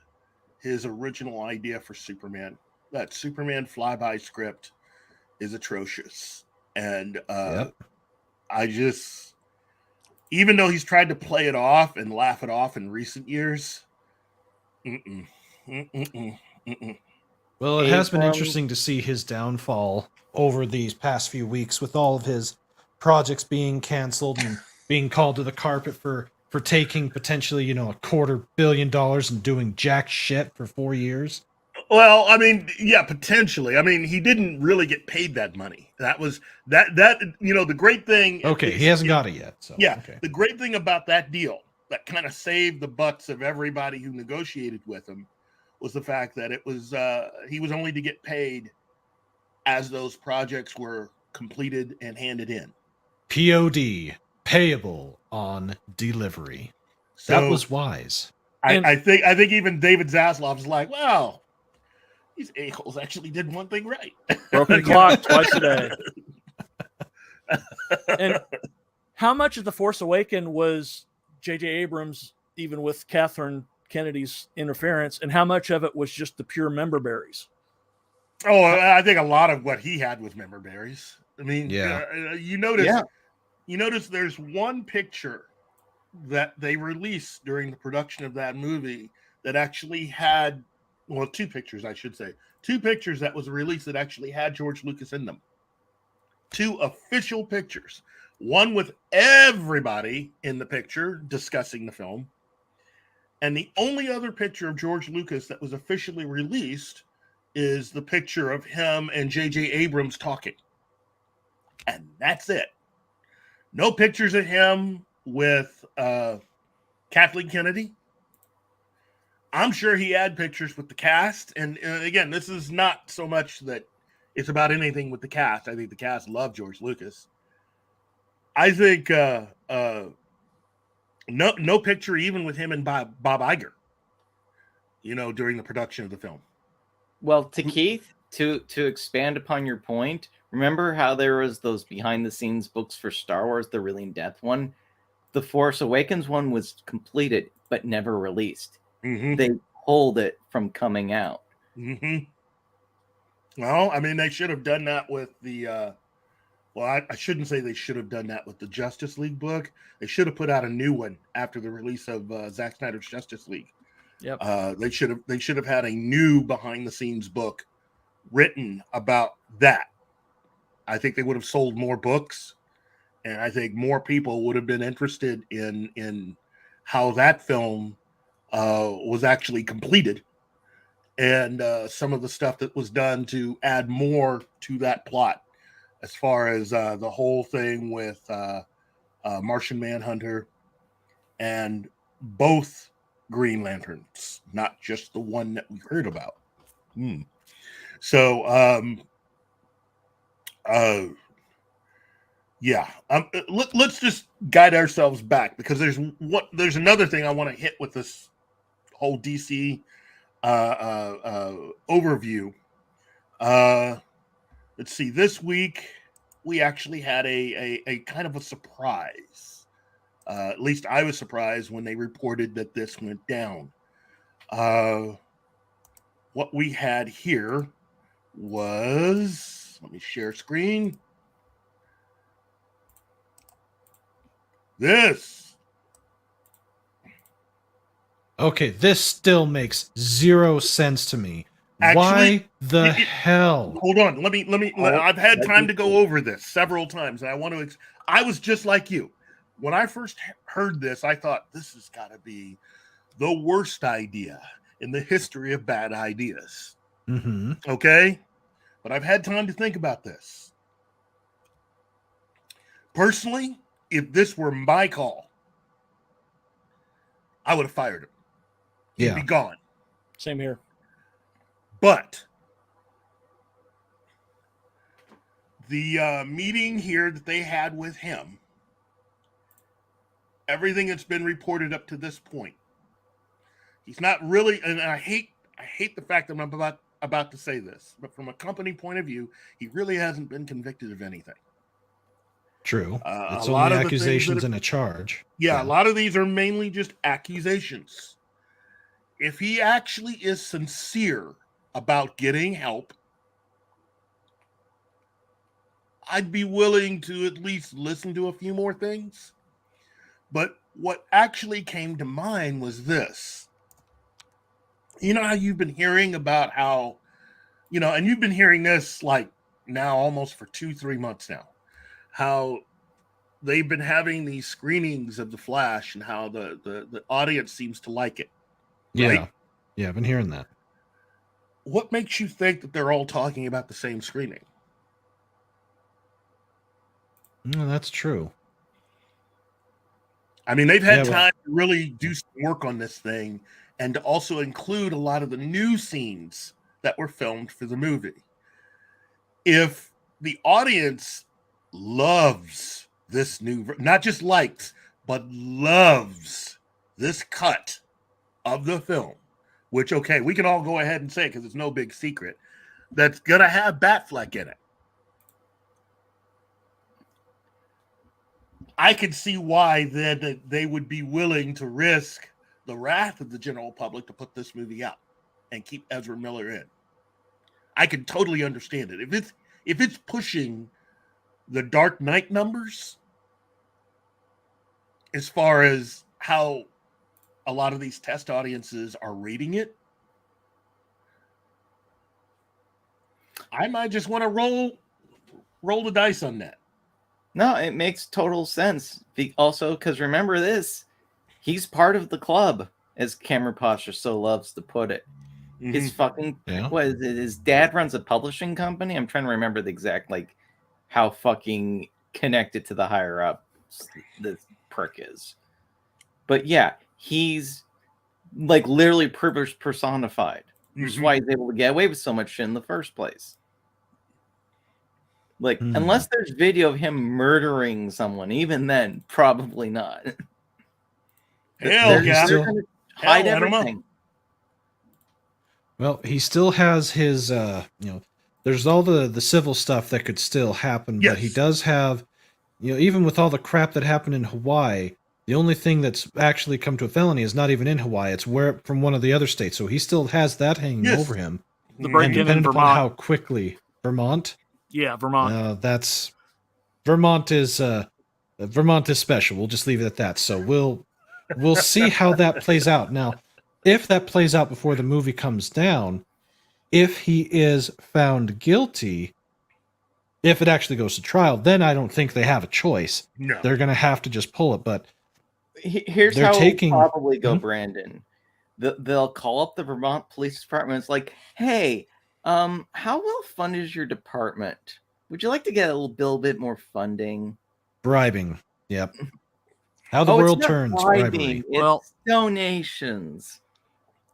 his original idea for Superman. That Superman flyby script is atrocious, and I just, even though he's tried to play it off and laugh it off in recent years. Well, it has been interesting to see his downfall over these past few weeks, with all of his projects being canceled and being called to the carpet for taking potentially, $250 million and doing jack shit for 4 years. Well, I mean, yeah, potentially. I mean, he didn't really get paid that money. That was the great thing. Okay, he hasn't got it yet. So yeah, okay. The great thing about that deal that kind of saved the butts of everybody who negotiated with him was the fact that it was he was only to get paid as those projects were completed and handed in. POD, payable on delivery. So, that was wise. I think even David Zaslav's like, well, these a-holes actually did one thing right. Broken clock twice a day. And how much of The Force Awakens was J.J. Abrams, even with Catherine Kennedy's interference, and how much of it was just the pure member berries? Oh, I think a lot of what he had was member berries. I mean, you notice there's one picture that they released during the production of that movie that actually had, well, two pictures, I should say. Two pictures that was released that actually had George Lucas in them. Two official pictures. One with everybody in the picture discussing the film. And the only other picture of George Lucas that was officially released is the picture of him and J.J. Abrams talking. And that's it. No pictures of him with Kathleen Kennedy. I'm sure he had pictures with the cast. And again, this is not so much that it's about anything with the cast. I think the cast loved George Lucas. I think no picture even with him and Bob Iger, during the production of the film. Well, to Keith, to expand upon your point, remember how there was those behind-the-scenes books for Star Wars, the really in-depth one? The Force Awakens one was completed, but never released. Mm-hmm. They pulled it from coming out. Mm-hmm. Well, I mean, they should have done that with the... I shouldn't say they should have done that with the Justice League book. They should have put out a new one after the release of Zack Snyder's Justice League. Yep. They should have had a new behind-the-scenes book written about that. I think they would have sold more books, and I think more people would have been interested in how that film was actually completed, and some of the stuff that was done to add more to that plot, as far as the whole thing with Martian Manhunter and both Green Lanterns, not just the one that we heard about. So, let's just guide ourselves back, because there's another thing I want to hit with this whole DC overview. Let's see. This week we actually had a kind of a surprise. At least I was surprised when they reported that this went down. What we had here was, let me share screen. This. Okay, this still makes zero sense to me. Why the hell? Hold on. Let me. I've had time to go over this several times, and I want to. I was just like you. When I first heard this, I thought this has got to be the worst idea in the history of bad ideas. Mm-hmm. Okay? But I've had time to think about this. Personally, if this were my call, I would have fired him. He'd be gone. Same here. But the meeting here that they had with him, everything that's been reported up to this point, he's not really, and I hate the fact that I'm about to say this, but from a company point of view, he really hasn't been convicted of anything. True. It's a lot only of accusations and a charge. Yeah, a lot of these are mainly just accusations. If he actually is sincere about getting help, I'd be willing to at least listen to a few more things. But what actually came to mind was this. You know how you've been hearing about how, and you've been hearing this like now almost for 2-3 months now, how they've been having these screenings of The Flash and how the audience seems to like it. Right? Yeah, I've been hearing that. What makes you think that they're all talking about the same screening? No, that's true. I mean, they've had time to really do some work on this thing and to also include a lot of the new scenes that were filmed for the movie. If the audience loves this not just likes, but loves this cut of the film, which, okay, we can all go ahead and say because it's no big secret, that's going to have Batfleck in it. I could see why then they would be willing to risk the wrath of the general public to put this movie out and keep Ezra Miller in. I can totally understand it. If it's pushing the Dark Knight numbers as far as how a lot of these test audiences are rating it, I might just want to roll the dice on that. No, it makes total sense. Also, because remember this, he's part of the club, as Cameron Posher so loves to put it. Mm-hmm. His fucking, what is it? His dad runs a publishing company. I'm trying to remember the exact, how fucking connected to the higher up this prick is. But yeah, he's literally privilege personified, which is why he's able to get away with so much shit in the first place. Unless there's video of him murdering someone, even then, probably not. Hell yeah. Hide everything. Well, he still has his, there's all the civil stuff that could still happen, but he does have, even with all the crap that happened in Hawaii, the only thing that's actually come to a felony is not even in Hawaii. It's from one of the other states. So he still has that hanging over him. The break-in in Vermont. Upon how quickly. Vermont? Yeah, Vermont. Vermont is special. We'll just leave it at that. So we'll see how that plays out. Now, if that plays out before the movie comes down, if he is found guilty, if it actually goes to trial, then I don't think they have a choice. No. They're going to have to just pull it. But here's how it'll probably go, Brandon. They'll call up the Vermont Police Department. It's like, hey, how well funded is your department? Would you like to get a little bit more funding? Bribing. Yep. How the world turns. Bribery. It's donations.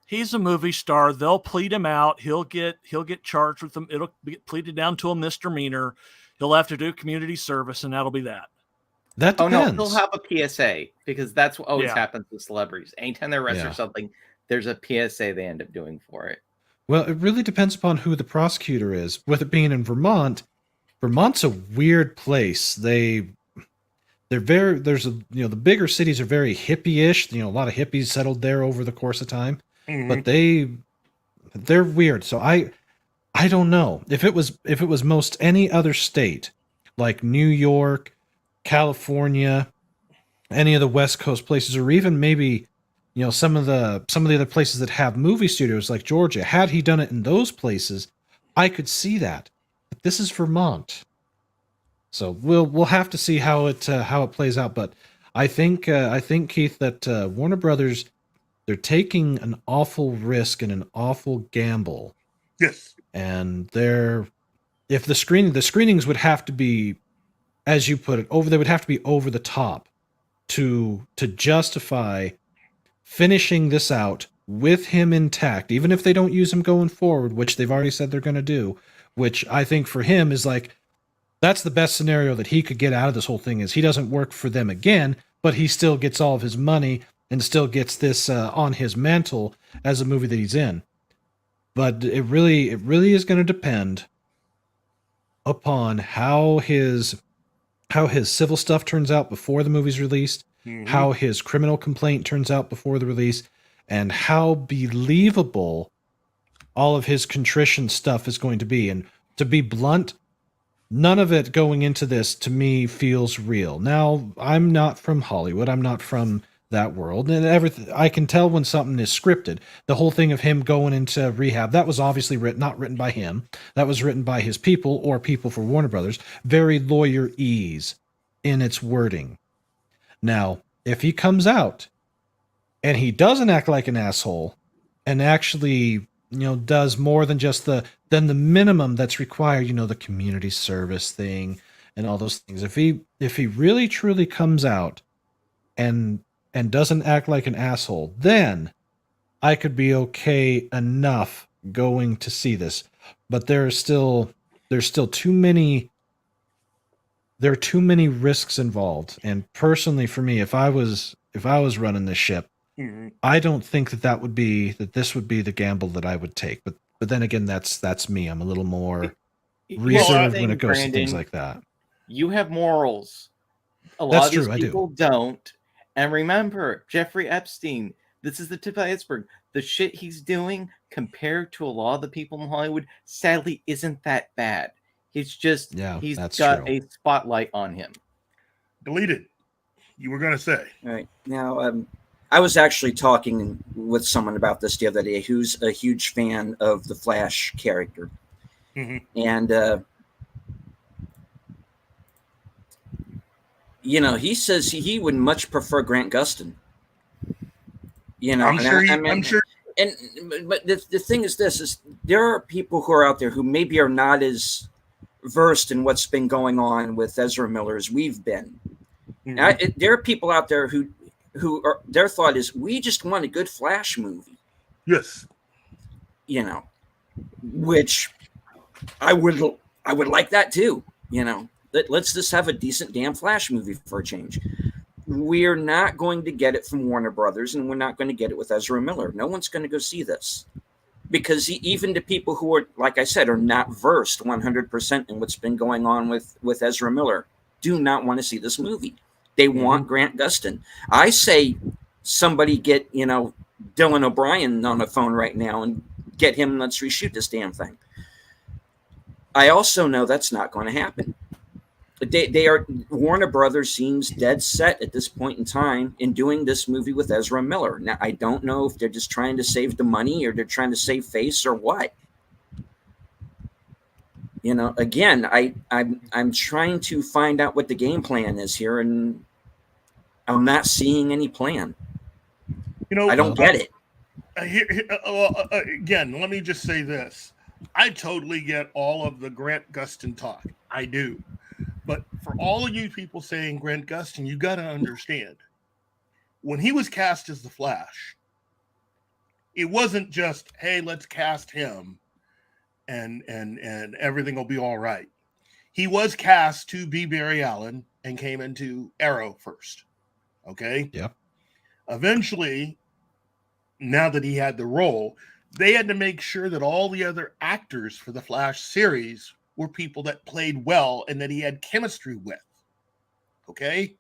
He's a movie star. They'll plead him out. He'll get charged with them. It'll get pleaded down to a misdemeanor. He'll have to do community service, and that'll be that. That depends. Oh no, he'll have a PSA because that's what always happens with celebrities. Anytime they're arrested or something, there's a PSA they end up doing for it. Well, it really depends upon who the prosecutor is. With it being in Vermont, Vermont's a weird place. The bigger cities are very hippie-ish. A lot of hippies settled there over the course of time. Mm-hmm. But they're weird. So I don't know. If it was most any other state, like New York, California, any of the West Coast places, or even maybe some of the other places that have movie studios like Georgia. Had he done it in those places, I could see that. But this is Vermont, so we'll have to see how it plays out. But I think Keith, that Warner Brothers, they're taking an awful risk and an awful gamble. Yes. And if the screenings would have to be, as you put it, they would have to be over the top to justify finishing this out with him intact, even if they don't use him going forward, which they've already said they're going to do, which I think for him is like, that's the best scenario that he could get out of this whole thing, is he doesn't work for them again, but he still gets all of his money and still gets this on his mantle as a movie that he's in. But it really is going to depend upon how his civil stuff turns out before the movie's released, how his criminal complaint turns out before the release, and how believable all of his contrition stuff is going to be. And to be blunt, none of it going into this to me feels real. Now, I'm not from Hollywood. I'm not from that world, and everything. I can tell when something is scripted. The whole thing of him going into rehab, that was obviously not written by him. That was written by his people or people for Warner Brothers. Very lawyer-ese in its wording. Now, if he comes out and he doesn't act like an asshole and actually, does more than just the minimum that's required, the community service thing and all those things. If he really truly comes out and doesn't act like an asshole, then I could be okay enough going to see this. But there's still too many risks involved. And personally, for me, if I was running this ship, I don't think that this would be the gamble that I would take. But then again, that's me. I'm a little more reserved when it goes to things like that. You have morals. A lot of these people don't. And remember, Jeffrey Epstein, this is the tip of the iceberg. The shit he's doing compared to a lot of the people in Hollywood, sadly, isn't that bad. It's just, he's got a spotlight on him. Deleted. You were going to say. All right. Now, I was actually talking with someone about this the other day who's a huge fan of the Flash character. And, he says he would much prefer Grant Gustin. I'm sure. But the thing is is there are people who are out there who maybe are not as versed in what's been going on with Ezra Miller as we've been. There are people out there who are, their thought is, we just want a good Flash movie. Yes. Which I would like that too. Let's just have a decent damn Flash movie for a change. We're not going to get it from Warner Brothers, and we're not going to get it with Ezra Miller. No one's going to go see this. Because even the people who are, like I said, are not versed 100% in what's been going on with Ezra Miller do not want to see this movie. They want Grant Gustin. I say somebody get, Dylan O'Brien on the phone right now and get him, let's reshoot this damn thing. I also know that's not going to happen. Warner Brothers seems dead set at this point in time in doing this movie with Ezra Miller. Now, I don't know if they're just trying to save the money or they're trying to save face or what. Again, I'm trying to find out what the game plan is here, and I'm not seeing any plan. I don't get it. Again, let me just say this. I totally get all of the Grant Gustin talk. I do. But for all of you people saying Grant Gustin, you got to understand, when he was cast as the Flash, it wasn't just, hey, let's cast him and everything will be all right. He was cast to be Barry Allen and came into Arrow first. Okay? Yeah. Eventually, now that he had the role, they had to make sure that all the other actors for the Flash series were people that played well and that he had chemistry with. Okay?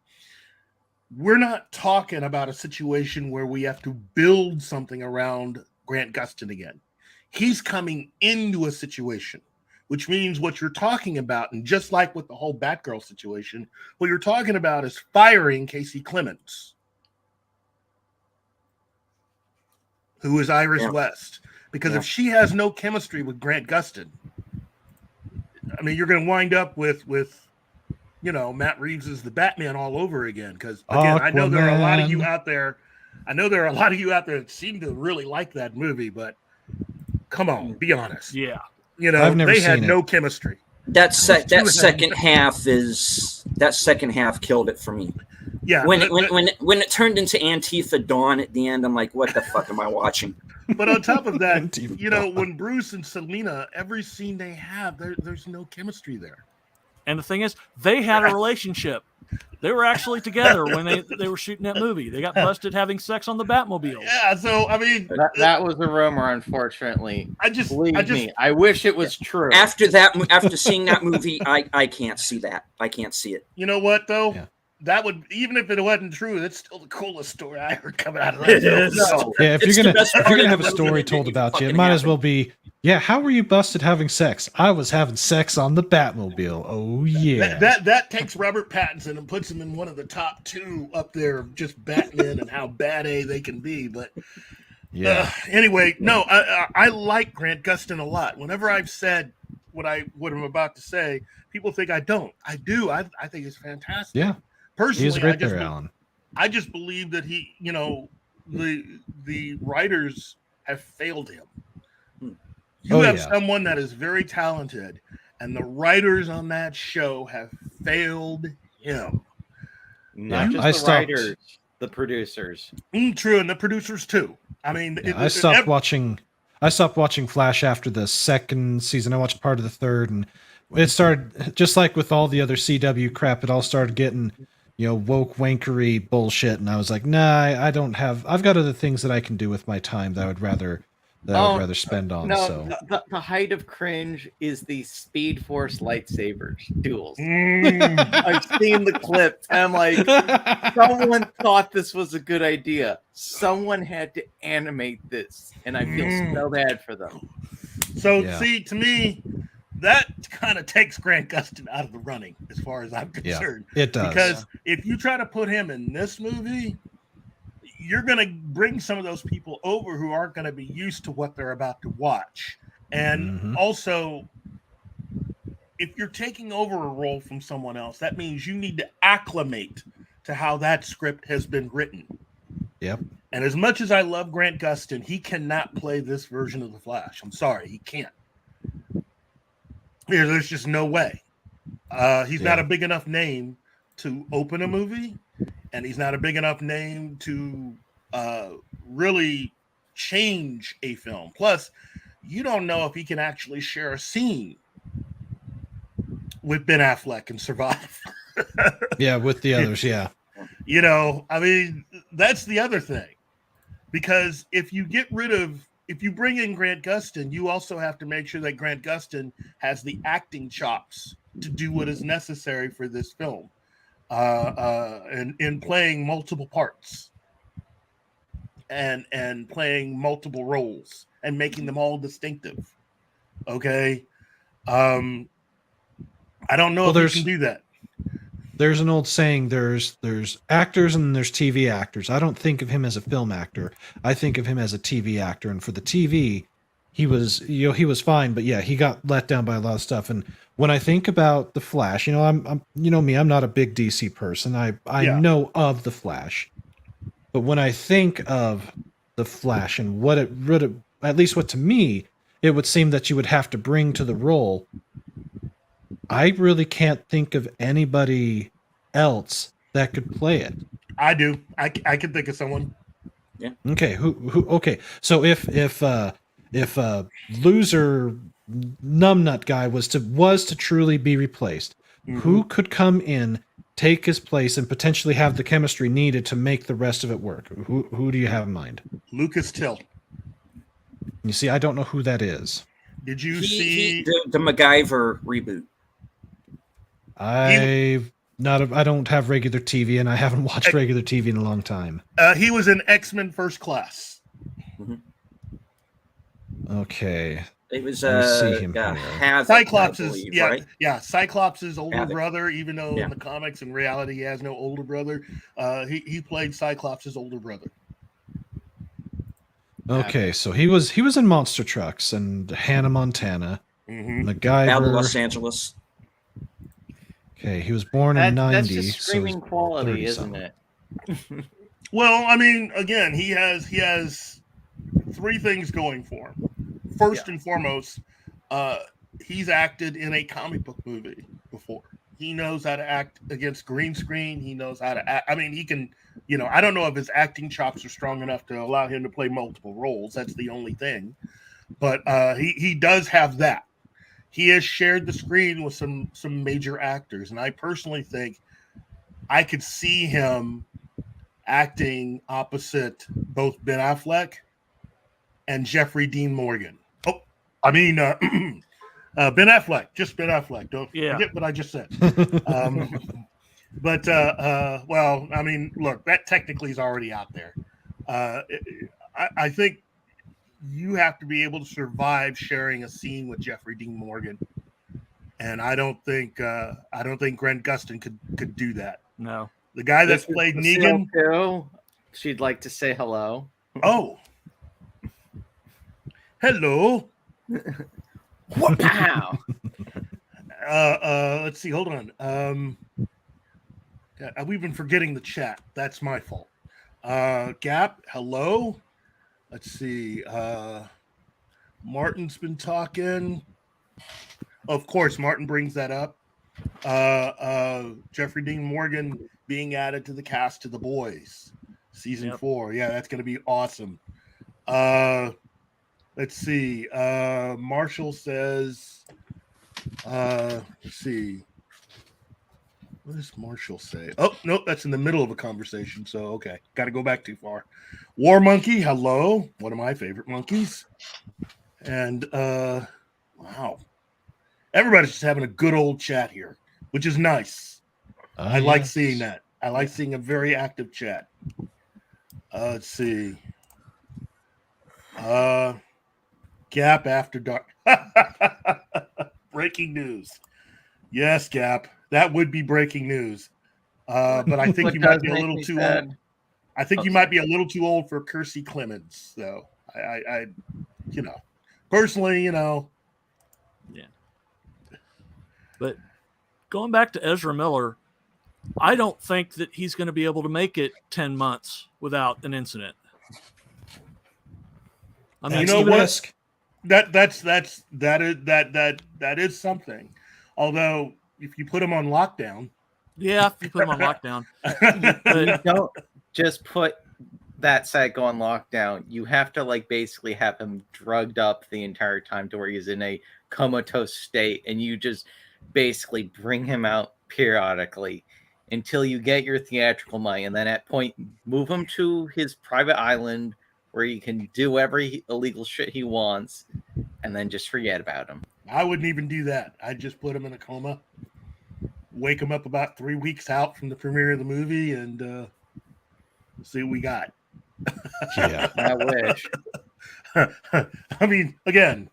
We're not talking about a situation where we have to build something around Grant Gustin again. He's coming into a situation, which means what you're talking about, and just like with the whole Batgirl situation, what you're talking about is firing Casey Clemens. who is Iris Yeah. West. Because Yeah. if she has no chemistry with Grant Gustin, I mean, you're going to wind up with Matt Reeves as the Batman all over again. Because again, I know there are a lot of you Aquaman. out there. I know there are a lot of you out there that seem to really like that movie, but come on, be honest. Yeah. I've never they had seen no it. chemistry. That second half killed it for me. Yeah, When it turned into Antifa Dawn at the end, I'm like, what the fuck am I watching? but on top of that, Antifa. when Bruce and Selena, every scene they have, there's no chemistry there. And the thing is, they had a relationship. They were actually together when they were shooting that movie. They got busted having sex on the Batmobile. Yeah, so I mean, That was a rumor, unfortunately. Believe me, I wish it was true. After seeing that movie, I can't see that. I can't see it. You know what though? Yeah. That would, even if it wasn't true, that's still the coolest story I heard coming out of that. It film. is. So, Yeah, if It's you're the gonna best part of have a the movie story that told didn't about you, it fucking might as happen. well be, yeah, how were you busted having sex? I was having sex on the Batmobile. Oh yeah. that takes Robert Pattinson and puts him in one of the top 2 up there of just Batman and how bad they can be. But Yeah. anyway, no, I like Grant Gustin a lot. Whenever I've said what I'm about to say, people think I don't. I do. I think it's fantastic. Yeah. Personally, He's great there, Alan. I just believe that he, the writers have failed him. You have someone that is very talented, and the writers on that show have failed him. Not Yeah, just the writers, the producers. True, and the producers too. I mean, Yeah, I stopped watching Flash after the second season. I watched part of the third, and it started just like with all the other CW crap. It all started getting, woke wankery bullshit, and I was like, nah, I've got other things that I can do with my time that I would rather spend on. No, So the height of cringe is the Speed Force lightsabers duels. Mm. I've seen the clips, and I'm like, someone thought this was a good idea. Someone had to animate this, and I feel so bad for them. So, Yeah. see, to me, that kind of takes Grant Gustin out of the running, as far as I'm concerned. it does. Because if you try to put him in this movie, you're going to bring some of those people over who aren't going to be used to what they're about to watch. And also, if you're taking over a role from someone else, that means you need to acclimate to how that script has been written. Yep. And as much as I love Grant Gustin, he cannot play this version of the Flash. I'm sorry, he can't. There's just no way. He's not a big enough name to open a movie, and he's not a big enough name to really change a film. Plus, you don't know if he can actually share a scene with Ben Affleck and survive. Yeah, with the others, yeah. I mean, that's the other thing. Because if you bring in Grant Gustin, you also have to make sure that Grant Gustin has the acting chops to do what is necessary for this film, and in playing multiple parts and playing multiple roles and making them all distinctive. Okay, I don't know if you can do that. There's an old saying, there's actors and there's TV actors. I don't think of him as a film actor. I think of him as a TV actor. And for the TV, he was fine, but yeah, he got let down by a lot of stuff. And when I think about the Flash, I'm me, I'm not a big DC person. I know of the Flash. But when I think of the Flash and what it at least what to me, it would seem that you would have to bring to the role, I really can't think of anybody else that could play it. I do. I can think of someone. Yeah. Okay. Who? Okay. So if loser numbnut guy was to truly be replaced, who could come in, take his place, and potentially have the chemistry needed to make the rest of it work? Who do you have in mind? Lucas Till. You see, I don't know who that is. Did you see the MacGyver reboot? I don't have regular TV, and I haven't watched regular TV in a long time. He was in X-Men First Class. Okay. It was see him here. Havoc, Cyclops I is believe, right? Cyclops' older Havoc. brother, even though Yeah. in the comics in reality he has no older brother. He played Cyclops' older brother. Okay, so he was in Monster Trucks and Hannah Montana, Mm-hmm. Battle of Los MacGyver. Angeles. Okay, he was born in That's 90. just screaming so quality, isn't it? Well, I mean, again, he has three things going for him. First and foremost, he's acted in a comic book movie before. He knows how to act against green screen. He knows how to act. I mean, he can, I don't know if his acting chops are strong enough to allow him to play multiple roles. That's the only thing. But he does have that. He has shared the screen with some major actors. And I personally think I could see him acting opposite both Ben Affleck and Jeffrey Dean Morgan. Oh, I mean, Ben Affleck, just Ben Affleck. Don't forget what I just said. But well, I mean, look, that technically is already out there. I think you have to be able to survive sharing a scene with Jeffrey Dean Morgan, and I don't think Grant Gustin could do that. No, the guy that's played Negan. Too. She'd like to say hello. Oh, hello. Wow. Let's see. Hold on. We've been forgetting the chat. That's my fault. Gap, hello. Let's see. Martin's been talking. Of course, Martin brings that up. Jeffrey Dean Morgan being added to the cast of The Boys, season 4. Yeah, that's going to be awesome. Let's see. Marshall says, let's see. What does Marshall say? Oh, no, that's in the middle of a conversation. So, okay. Got to go back too far. War Monkey, hello. One of my favorite monkeys. And, wow. Everybody's just having a good old chat here, which is nice. I like seeing that. I like seeing a very active chat. Let's see. Gap After Dark. Breaking news. Yes, Gap. That would be breaking news. But I think you might be a little too old. I think you might be a little too old for Kersey Clemens, though. I personally, Yeah. But going back to Ezra Miller, I don't think that he's going to be able to make it 10 months without an incident. I mean, you know what? That is something. Although if you put him on lockdown, if you put him on lockdown, you don't just put that psycho on lockdown. You have to basically have him drugged up the entire time to where he's in a comatose state, and you just basically bring him out periodically until you get your theatrical money, and then at point move him to his private island where he can do every illegal shit he wants, and then just forget about him. I wouldn't even do that. I'd just put him in a coma, wake him up about 3 weeks out from the premiere of the movie, and see what we got. Yeah, I wish. I mean, again,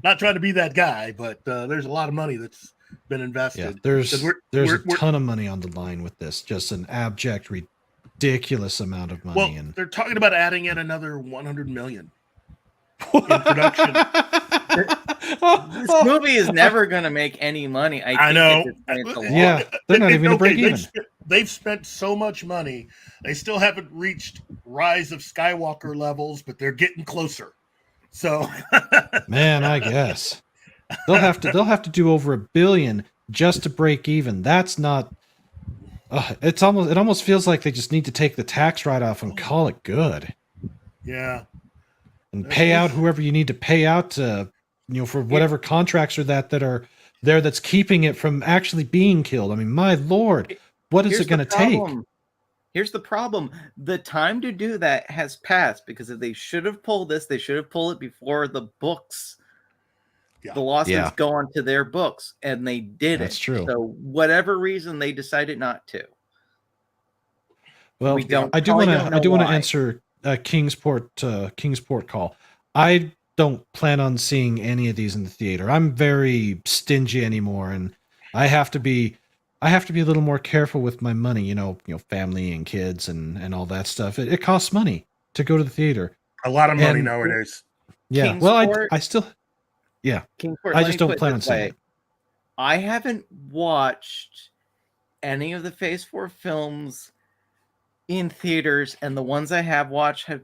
not trying to be that guy, but there's a lot of money that's been invested. Yeah, there's a ton of money on the line with this. Just an abject, ridiculous amount of money. Well, and they're talking about adding in another $100 million in production. This movie is never going to make any money. I know. Yeah, they're not even going to break even. They've spent so much money. They still haven't reached Rise of Skywalker levels, but they're getting closer. So, man, I guess they'll have to do over $1 billion just to break even. That's not. It almost feels like they just need to take the tax write-off and call it good. Yeah, and pay out whoever you need to pay out to, for whatever contracts are that are there that's keeping it from actually being killed. I mean, my Lord, what is it going to take? Here's the problem. The time to do that has passed, because if they should have pulled this, they should have pulled it before the books. Yeah. The lawsuits go onto their books, and they did it. That's true. So whatever reason, they decided not to. Well, I do want to answer Kingsport call. I don't plan on seeing any of these in the theater. I'm very stingy anymore, and I have to be a little more careful with my money. Family and kids and all that stuff. It costs money to go to the theater. A lot of money And- nowadays. Yeah. Well, I still. Yeah. Kingsport, I let just me don't put it plan on this seeing way. it. I haven't watched any of the Phase 4 films in theaters, and the ones I have watched have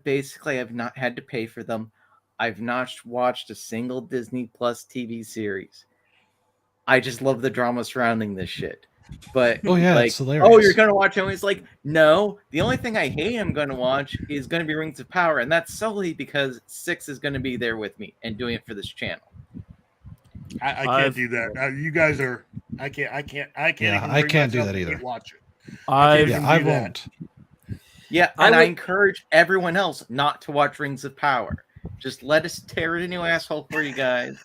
not had to pay for them. I've not watched a single Disney Plus TV series. I just love the drama surrounding this shit. But Oh yeah, like, it's hilarious. oh, you're gonna watch it? It's like, no. The only thing I hate I'm gonna watch is gonna be Rings of Power, and that's solely because 6 is gonna be there with me and doing it for this channel. I can't do that. You guys are. I can't. Yeah, even I bring can't do myself that to either. Watch it. I've Yeah, even I do that. won't. Yeah, I and I would- encourage everyone else not to watch Rings of Power. Just let us tear it a new asshole for you guys.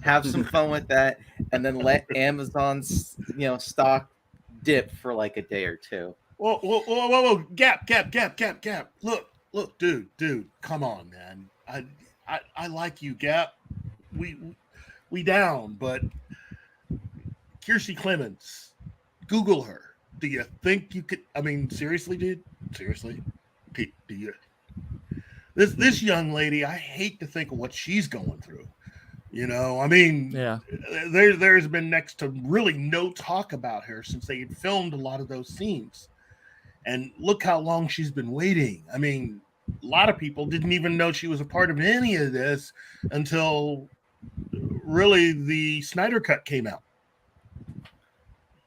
Have some fun with that, and then let Amazon's stock dip for like a day or two. Whoa! Gap! Look, dude, come on, man. I like you, Gap. We down, but Kiersey Clemens, Google her. Do you think you could? I mean, seriously, dude. Seriously, do you? This young lady, I hate to think of what she's going through. I mean, yeah. There's been next to really no talk about her since they had filmed a lot of those scenes. And look how long she's been waiting. I mean, a lot of people didn't even know she was a part of any of this until really the Snyder Cut came out.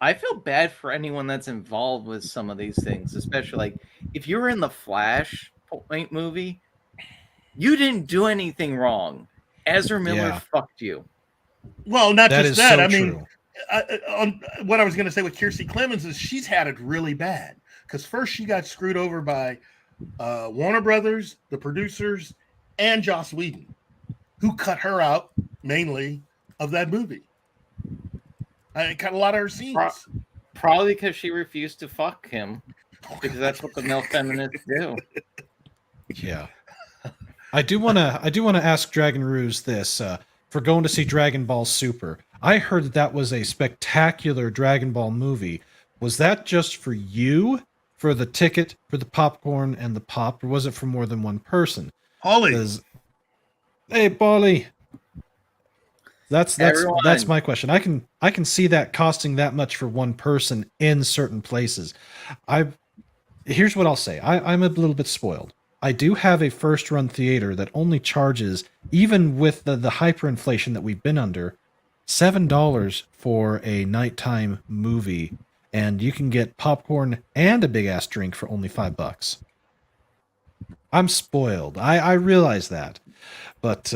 I feel bad for anyone that's involved with some of these things, especially like if you were in the Flashpoint movie, you didn't do anything wrong. Ezra Miller fucked you. Well, not That just is that. so I mean, true. what I was going to say with Kiersey Clemens is she's had it really bad because first she got screwed over by Warner Brothers, the producers, and Joss Whedon, who cut her out mainly of that movie. I cut a lot of her scenes. Probably because she refused to fuck him, because that's what the male feminists do. Yeah. I do want to ask Dragon Ruse this for going to see Dragon Ball Super. I heard that was a spectacular Dragon Ball movie. Was that just for you, for the ticket, for the popcorn and the pop, or was it for more than one person? Holly, hey, Polly. That's Everyone. my question. I can see that costing that much for one person in certain places. Here's what I'll say. I'm a little bit spoiled. I do have a first run theater that only charges, even with the hyperinflation that we've been under, $7 for a nighttime movie, and you can get popcorn and a big ass drink for only $5. I'm spoiled. I realize that, but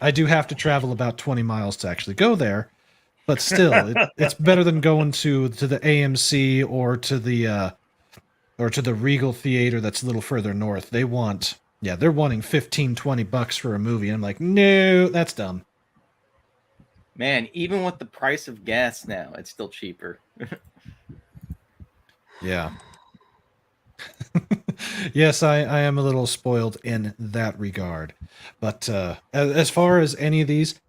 I do have to travel about 20 miles to actually go there. But still, it's better than going to the AMC or to the Regal Theater that's a little further north. They're wanting $15-20 for a movie. And I'm like, no, that's dumb. Man, even with the price of gas now, it's still cheaper. Yeah. Yes, I am a little spoiled in that regard. But as far as any of these,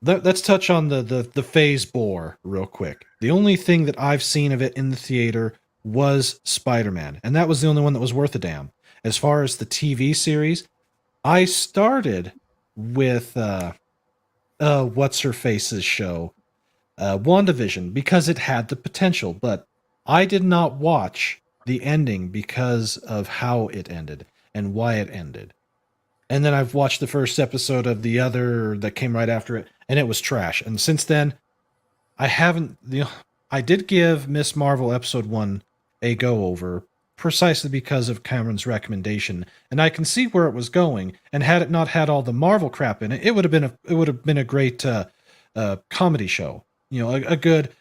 let's touch on the Phase Bore real quick. The only thing that I've seen of it in the theater was Spider-Man, and that was the only one that was worth a damn. As far as the TV series, I started with what's-her-face's show, WandaVision, because it had the potential, but I did not watch the ending because of how it ended and why it ended. And then I've watched the first episode of the other that came right after it, and it was trash. And since then, I haven't. I did give Miss Marvel episode 1 a go over precisely because of Cameron's recommendation, and I can see where it was going. And had it not had all the Marvel crap in it, it would have been a great comedy show. A good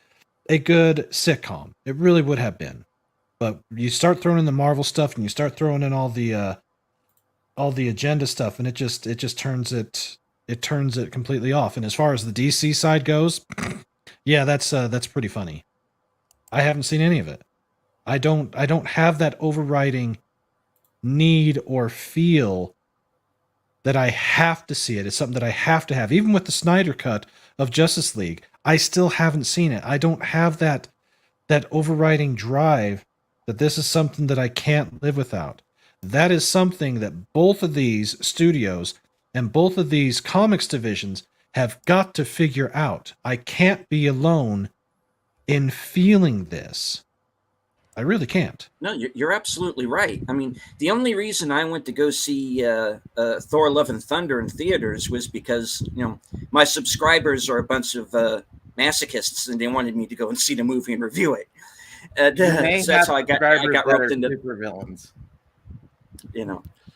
sitcom. It really would have been. But you start throwing in the Marvel stuff, and you start throwing in all the agenda stuff, and it just turns it completely off. And as far as the DC side goes, yeah, that's pretty funny. I haven't seen any of it. I don't have that overriding need or feel that I have to see it. It's something that I have to have. Even with the Snyder Cut of Justice League, I still haven't seen it. I don't have that overriding drive that this is something that I can't live without. That is something that both of these studios and both of these comics divisions have got to figure out. I can't be alone in feeling this. I really can't. No, you're absolutely right. I mean, the only reason I went to go see Thor: Love and Thunder in theaters was because, my subscribers are a bunch of masochists, and they wanted me to go and see the movie and review it. So that's how I got roped into supervillains.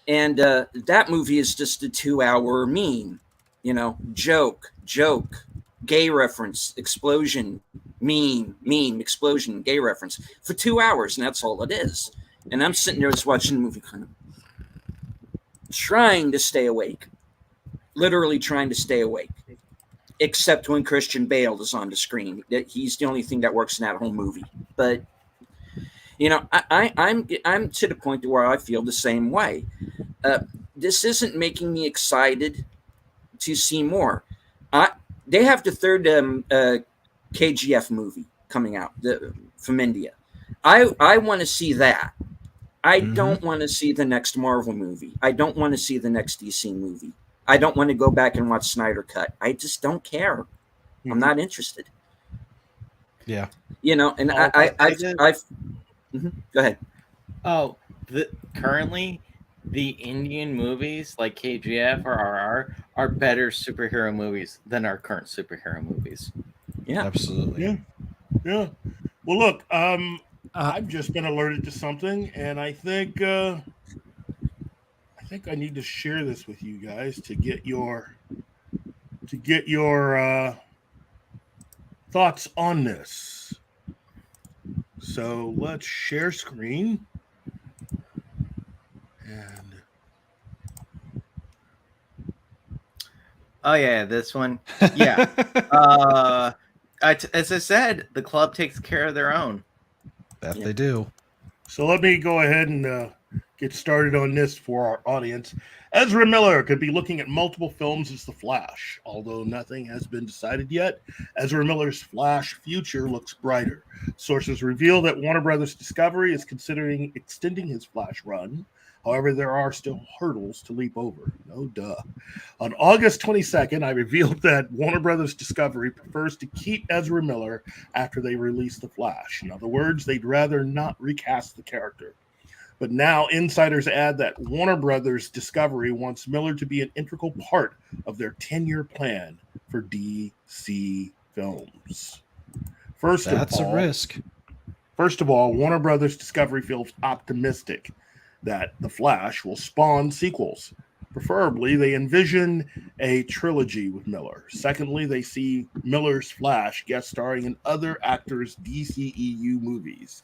And that movie is just a 2-hour meme, joke, gay reference, explosion, meme, explosion, gay reference for 2 hours, and that's all it is. And I'm sitting there just watching the movie, kind of trying to stay awake, literally trying to stay awake, except when Christian Bale is on the screen. He's the only thing that works in that whole movie. But I'm to the point where I feel the same way. This isn't making me excited to see more. They have the third KGF movie coming out from India. I want to see that. I don't want to see the next Marvel movie. I don't want to see the next DC movie. I don't want to go back and watch Snyder Cut. I just don't care. I'm not interested. Yeah. And I've go ahead. Oh, currently the Indian movies like KGF or RR are better superhero movies than our current superhero movies. Yeah, absolutely. Yeah. Well, look, I've just been alerted to something, and I think I need to share this with you guys to get your thoughts on this. So let's share screen. And oh yeah, this one. Yeah. As I said, the club takes care of their own. That they do. So let me go ahead and get started on this for our audience. Ezra Miller could be looking at multiple films as the Flash. Although nothing has been decided yet, Ezra Miller's Flash future looks brighter. Sources reveal that Warner Brothers Discovery is considering extending his Flash run. However, there are still hurdles to leap over. No duh. On August 22nd, I revealed that Warner Brothers Discovery prefers to keep Ezra Miller after they release The Flash. In other words, they'd rather not recast the character. But now insiders add that Warner Brothers Discovery wants Miller to be an integral part of their 10-year plan for DC films. That's a risk. First of all, Warner Brothers Discovery feels optimistic that The Flash will spawn sequels. Preferably, they envision a trilogy with Miller. Secondly, they see Miller's Flash guest starring in other actors' DCEU movies.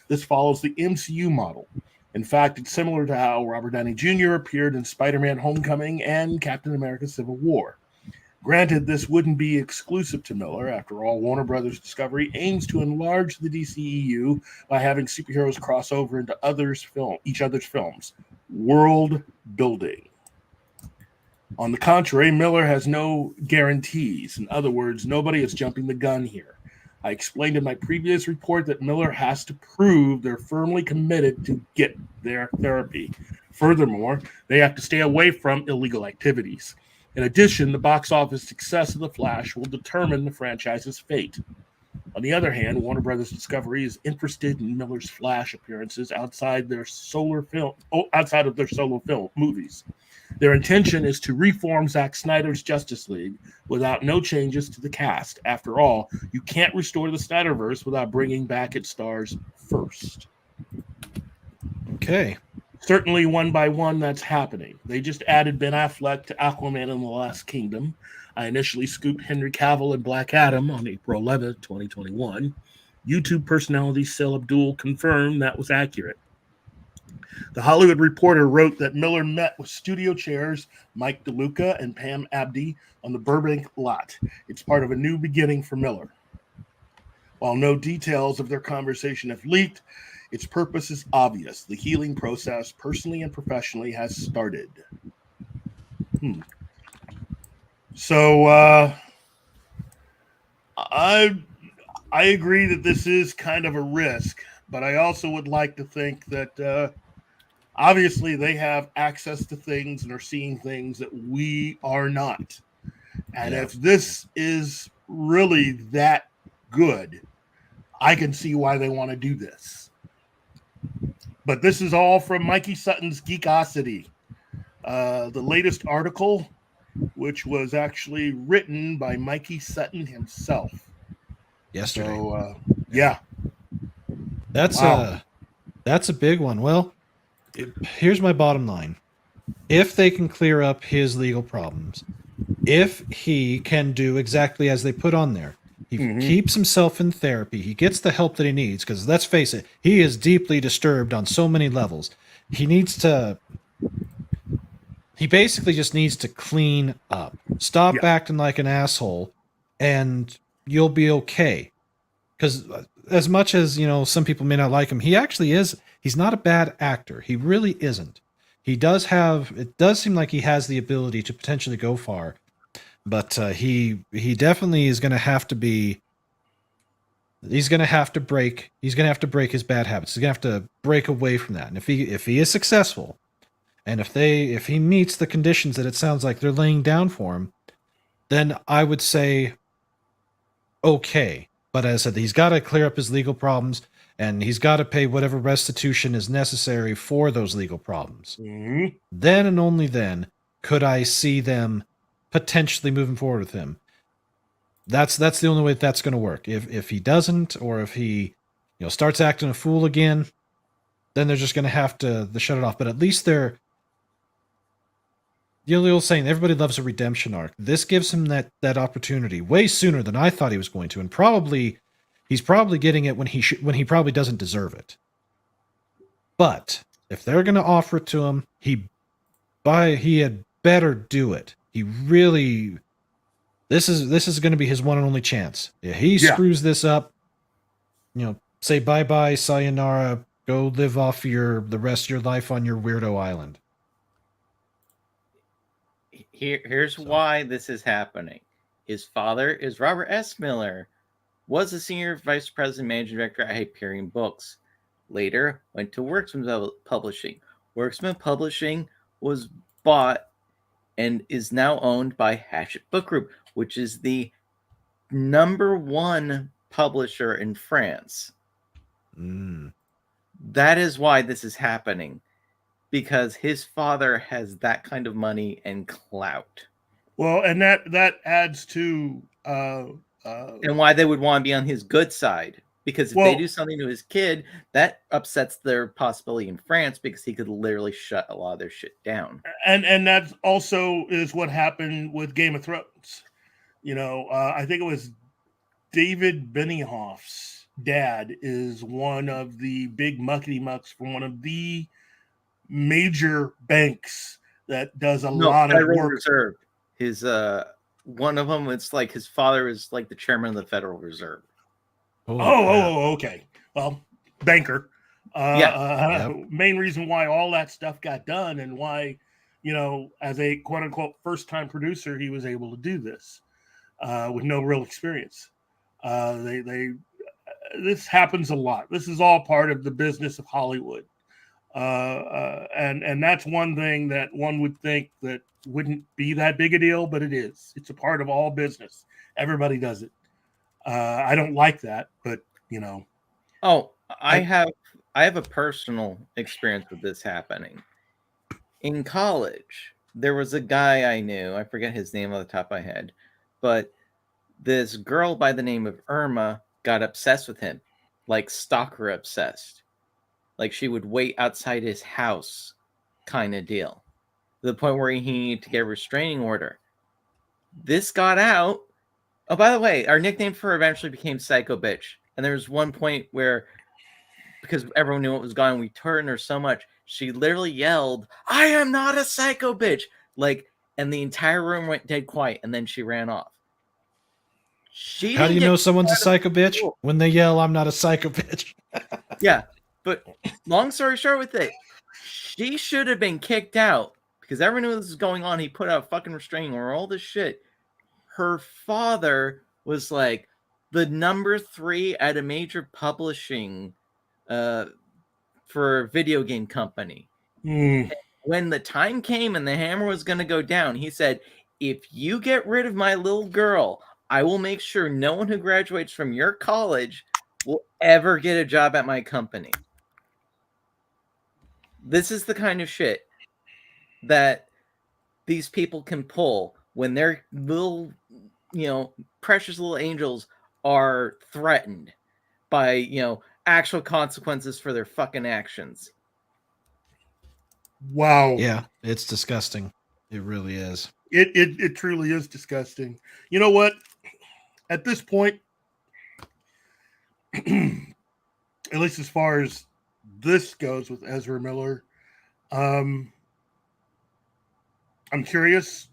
This follows the MCU model. In fact, it's similar to how Robert Downey Jr. appeared in Spider-Man: Homecoming and Captain America: Civil War. Granted, this wouldn't be exclusive to Miller. After all, Warner Brothers Discovery aims to enlarge the DCEU by having superheroes cross over into each other's films. World building. On the contrary, Miller has no guarantees. In other words, nobody is jumping the gun here. I explained in my previous report that Miller has to prove they're firmly committed to get their therapy. Furthermore, they have to stay away from illegal activities. In addition, the box office success of The Flash will determine the franchise's fate. On the other hand, Warner Brothers Discovery is interested in Miller's Flash appearances outside of their solo film movies. Their intention is to reform Zack Snyder's Justice League without no changes to the cast. After all, you can't restore the Snyderverse without bringing back its stars first. Okay. Certainly, one by one, that's happening. They just added Ben Affleck to Aquaman and the Last Kingdom. I initially scooped Henry Cavill and Black Adam on April 11th, 2021. YouTube personality Sil Abdul confirmed that was accurate. The Hollywood Reporter wrote that Miller met with studio chairs Mike DeLuca and Pam Abdi on the Burbank lot. It's part of a new beginning for Miller. While no details of their conversation have leaked, its purpose is obvious. The healing process, personally and professionally, has started. So I agree that this is kind of a risk, but I also would like to think that Obviously, they have access to things and are seeing things that we are not. And if this is really that good, I can see why they want to do this. But this is all from Mikey Sutton's Geekosity. The latest article, which was actually written by Mikey Sutton himself. Yesterday. So, yeah. That's a big one. Well, here's my bottom line. If they can clear up his legal problems, if he can do exactly as they put on there, he keeps himself in therapy, he gets the help that he needs, because let's face it, he is deeply disturbed on so many levels. He basically just needs to clean up. Stop acting like an asshole, and you'll be okay. Because as much as, some people may not like him, he actually is. He's not a bad actor. He really isn't. It does seem like he has the ability to potentially go far, but he definitely is going to have to be. He's going to have to break his bad habits. He's going to have to break away from that. And if he is successful, and if he meets the conditions that it sounds like they're laying down for him, then I would say okay. But as I said, he's got to clear up his legal problems, and he's got to pay whatever restitution is necessary for those legal problems. Then and only then could I see them potentially moving forward with him. That's the only way that's going to work. If he doesn't, or if he starts acting a fool again, then they're just going to have to shut it off. But at least they're the old saying, everybody loves a redemption arc. This gives him that opportunity way sooner than I thought he was going to, and he's probably getting it when he probably doesn't deserve it. But if they're going to offer it to him, he had better do it. He really, this is going to be his one and only chance. If he screws this up, say bye-bye, sayonara, go live off the rest of your life on your weirdo island. Here's why this is happening. His father is Robert S. Miller, was a senior vice president managing director at Hyperion Books. Later, went to Worksman Publishing. Worksman Publishing was bought and is now owned by Hachette Book Group, which is the #1 publisher in France. That is why this is happening. Because his father has that kind of money and clout. Well, and that adds to and why they would want to be on his good side. Because if they do something to his kid, that upsets their possibility in France, because he could literally shut a lot of their shit down. And that also is what happened with Game of Thrones. I think it was David Benioff's dad is one of the big muckety mucks from one of the major banks that does a lot of work. Reserve. His one of them, it's like his father is like the chairman of the Federal Reserve. Okay. Well, banker. Main reason why all that stuff got done, and why, as a quote unquote first time producer, he was able to do this with no real experience. This happens a lot. This is all part of the business of Hollywood. And that's one thing that one would think that wouldn't be that big a deal, but it is. It's a part of all business. Everybody does it. I don't like that, but I have a personal experience with this happening. In college, there was a guy I knew. I forget his name on the top of my head, but this girl by the name of Irma got obsessed with him, like stalker obsessed. Like she would wait outside his house kind of deal. To the point where he needed to get a restraining order. This got out. Oh, by the way, our nickname for her eventually became Psycho Bitch. And there was one point where, because everyone knew what was going on, we turned her so much, she literally yelled, "I am not a psycho bitch!" And the entire room went dead quiet, and then she ran off. How do you know someone's a psycho bitch? When they yell, "I'm not a psycho bitch." Yeah. But long story short with it, she should have been kicked out because everyone knew this was going on. He put out a fucking restraining order, all this shit. Her father was like the #3 at a major publishing for a video game company. When the time came and the hammer was going to go down, he said, if you get rid of my little girl, I will make sure no one who graduates from your college will ever get a job at my company. This is the kind of shit that these people can pull when their little, precious little angels are threatened by, actual consequences for their fucking actions. Wow. Yeah, it's disgusting. It really is. It truly is disgusting. You know what? At this point, at least as far as this goes with Ezra Miller, I'm curious.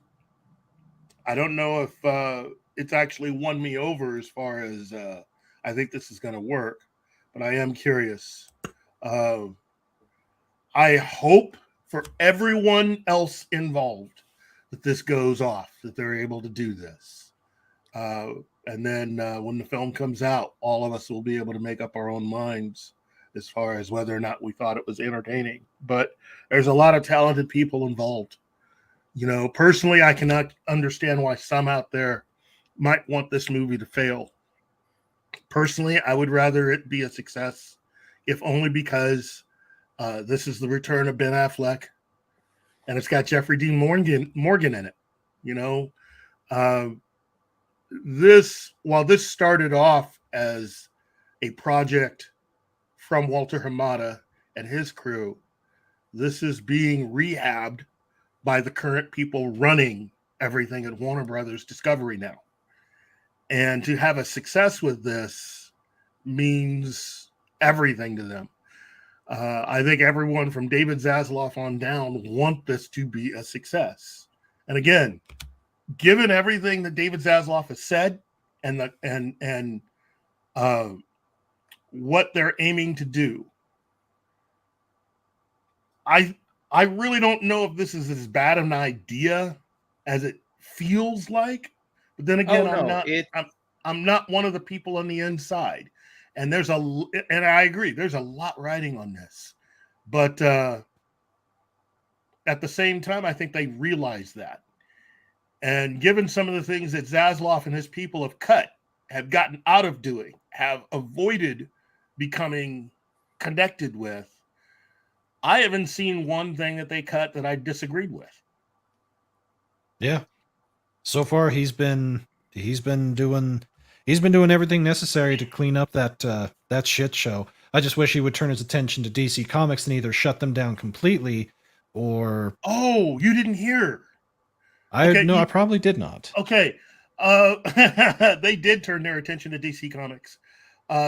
I don't know if it's actually won me over as far as I think this is going to work, but I am curious. I hope for everyone else involved that this goes off, that they're able to do this. And then when the film comes out, all of us will be able to make up our own minds as far as whether or not we thought it was entertaining. But there's a lot of talented people involved. Personally, I cannot understand why some out there might want this movie to fail. Personally, I would rather it be a success, if only because this is the return of Ben Affleck, and it's got Jeffrey Dean Morgan in it. While this started off as a project from Walter Hamada and his crew, this is being rehabbed by the current people running everything at Warner Brothers Discovery now. And to have a success with this means everything to them. I think everyone from David Zaslav on down want this to be a success. And again, given everything that David Zaslav has said and what they're aiming to do, I really don't know if this is as bad an idea as it feels like. But then again, I'm not one of the people on the inside. And and I agree, there's a lot riding on this. But at the same time, I think they realize that. And given some of the things that Zaslav and his people have gotten out of doing, have avoided becoming connected with, I haven't seen one thing that they cut that I disagreed with. Yeah. So far he's been doing everything necessary to clean up that shit show. I just wish he would turn his attention to DC Comics and either shut them down completely or... Oh, you didn't hear. I probably did not. Okay. They did turn their attention to DC Comics.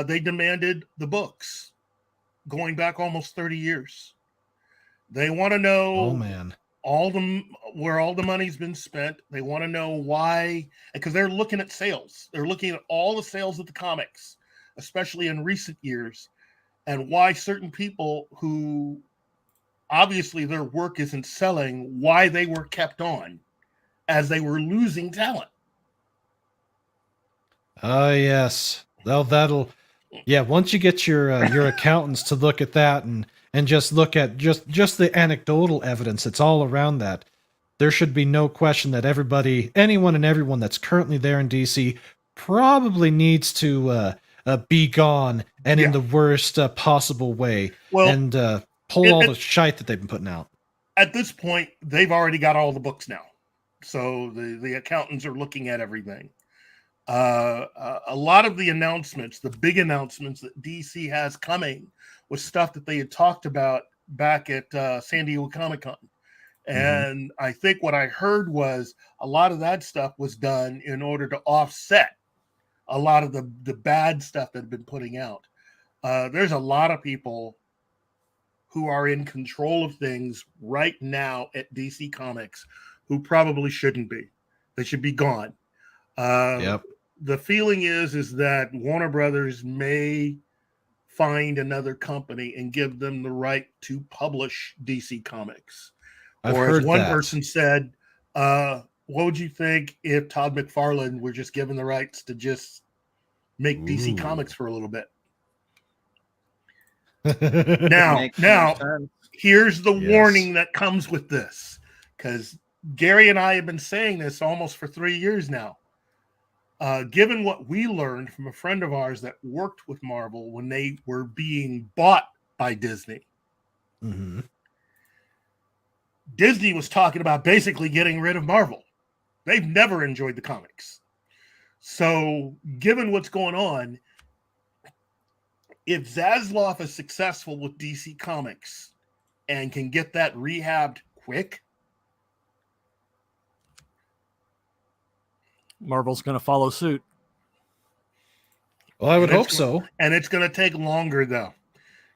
They demanded the books going back almost 30 years. They want to know... Oh, man. Where all the money's been spent. They want to know why, because they're looking at sales. They're looking at all the sales of the comics, especially in recent years, and why certain people who obviously their work isn't selling, why they were kept on as they were losing talent. Yes. Well, once you get your accountants to look at that and just look at just the anecdotal evidence that's all around that, there should be no question that anyone and everyone that's currently there in DC probably needs to be gone and in the worst possible way, and pull all the shite that they've been putting out. At this point, they've already got all the books now. So the accountants are looking at everything. A lot of the announcements, the big announcements that DC has coming, was stuff that they had talked about back at San Diego Comic-Con. And I think what I heard was a lot of that stuff was done in order to offset a lot of the bad stuff that had been putting out. There's a lot of people who are in control of things right now at DC Comics who probably shouldn't be. They should be gone. The feeling is that Warner Brothers may find another company and give them the right to publish DC Comics. Or as one person said, what would you think if Todd McFarlane were just given the rights to just make DC Comics for a little bit? Now, Makes more sense. here's the Yes. warning that comes with this, because Gary and I have been saying this almost for 3 years now. Given what we learned from a friend of ours that worked with Marvel when they were being bought by Disney, Mm-hmm. Disney was talking about basically getting rid of Marvel. They've never enjoyed the comics. So, given what's going on, if Zaslav is successful with DC Comics and can get that rehabbed quick, Marvel's going to follow suit. Well, I would And hope it's so. and it's going to take longer though,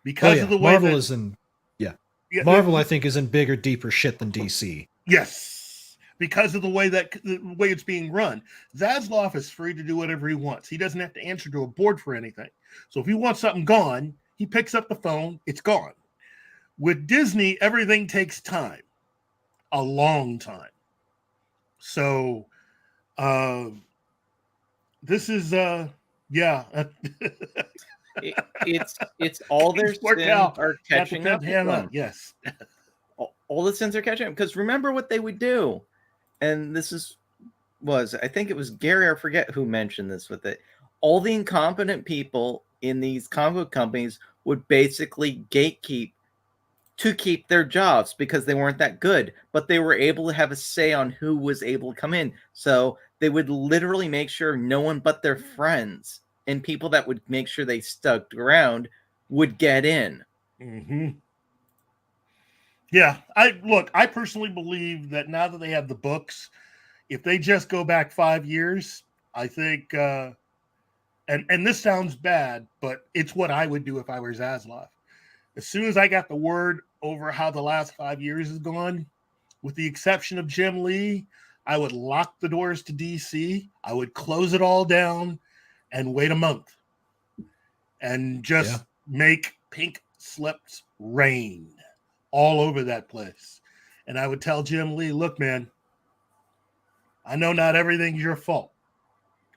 because of the way Marvel that, is in. yeah, Marvel, I think, is in bigger, deeper shit than DC. yes, because of the way it's being run. Zaslav is free to do whatever he wants. He doesn't have to answer to a board for anything. So if he wants something gone, he picks up the phone. It's gone. With Disney, everything takes time, a long time. So, this is yeah. It's all their Things work sins out are catching up with them. Yes. All the sins are catching up, because remember what they would do, and this I think it was Gary, I forget who mentioned this with it. All the incompetent people in these comic book companies would basically gatekeep to keep their jobs because they weren't that good, but they were able to have a say on who was able to come in. So they would literally make sure no one but their friends and people that would make sure they stuck around would get in. Mm-hmm. Yeah, I personally believe that now that they have the books, if they just go back 5 years, I think, and this sounds bad, but it's what I would do if I were Zaslav. As soon as I got the word over how the last 5 years has gone, with the exception of Jim Lee, I would lock the doors to DC. I would close it all down and wait a month and just make pink slips rain all over that place. And I would tell Jim Lee, look, man, I know not everything's your fault.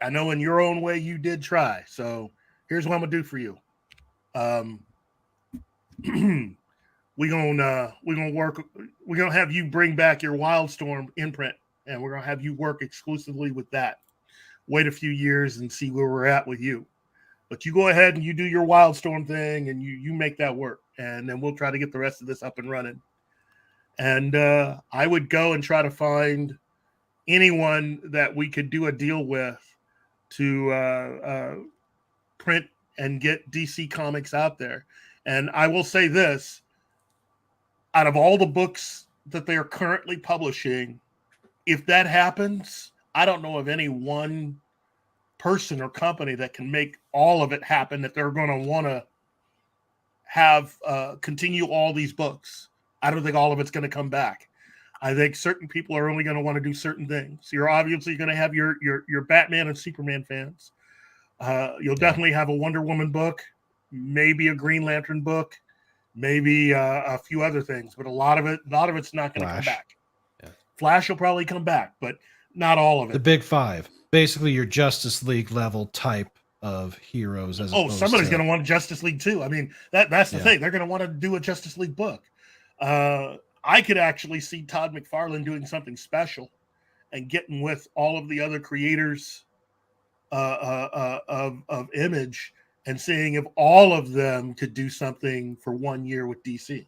I know in your own way you did try. So here's what I'm gonna do for you. We're gonna have you bring back your Wildstorm imprint, and we're gonna have you work exclusively with that. Wait a few years and see where we're at with you. But you go ahead and you do your Wildstorm thing, and you make that work, and then we'll try to get the rest of this up and running. And I would go and try to find anyone that we could do a deal with to print and get DC Comics out there. And I will say this, out of all the books that they are currently publishing, if that happens, I don't know of any one person or company that can make all of it happen, that they're going to want to have continue all these books. I don't think all of it's going to come back. I think certain people are only going to want to do certain things. You're obviously going to have your Batman and Superman fans. You'll definitely have a Wonder Woman book, maybe a Green Lantern book, maybe a few other things, but a lot of it's not going to come back. Yeah. Flash will probably come back, but not all of it. The big five, basically your Justice League level type of heroes. As somebody's going to want Justice League too. I mean, that's the thing. They're going to want to do a Justice League book. I could actually see Todd McFarlane doing something special and getting with all of the other creators of Image and seeing if all of them could do something for 1 year with DC.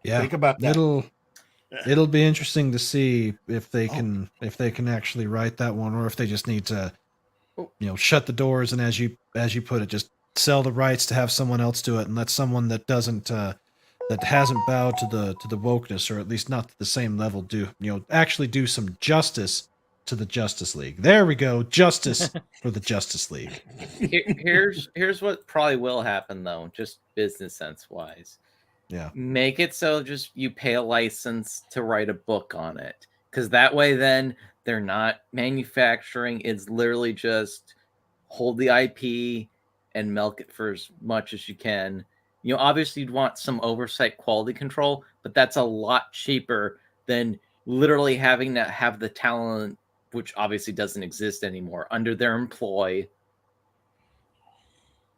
Yeah, think about that. It'll be interesting to see if they can actually write that one, or if they just need to, shut the doors and, as you put it, just sell the rights to have someone else do it and let someone that doesn't that hasn't bowed to the wokeness, or at least not to the same level, actually do some justice to the Justice League. There we go, justice for the Justice League. Here's what probably will happen though, just business sense wise. Yeah. Make it so just you pay a license to write a book on it. Because that way then they're not manufacturing. It's literally just hold the IP and milk it for as much as you can. Obviously you'd want some oversight, quality control, but that's a lot cheaper than literally having to have the talent, which obviously doesn't exist anymore, under their employ.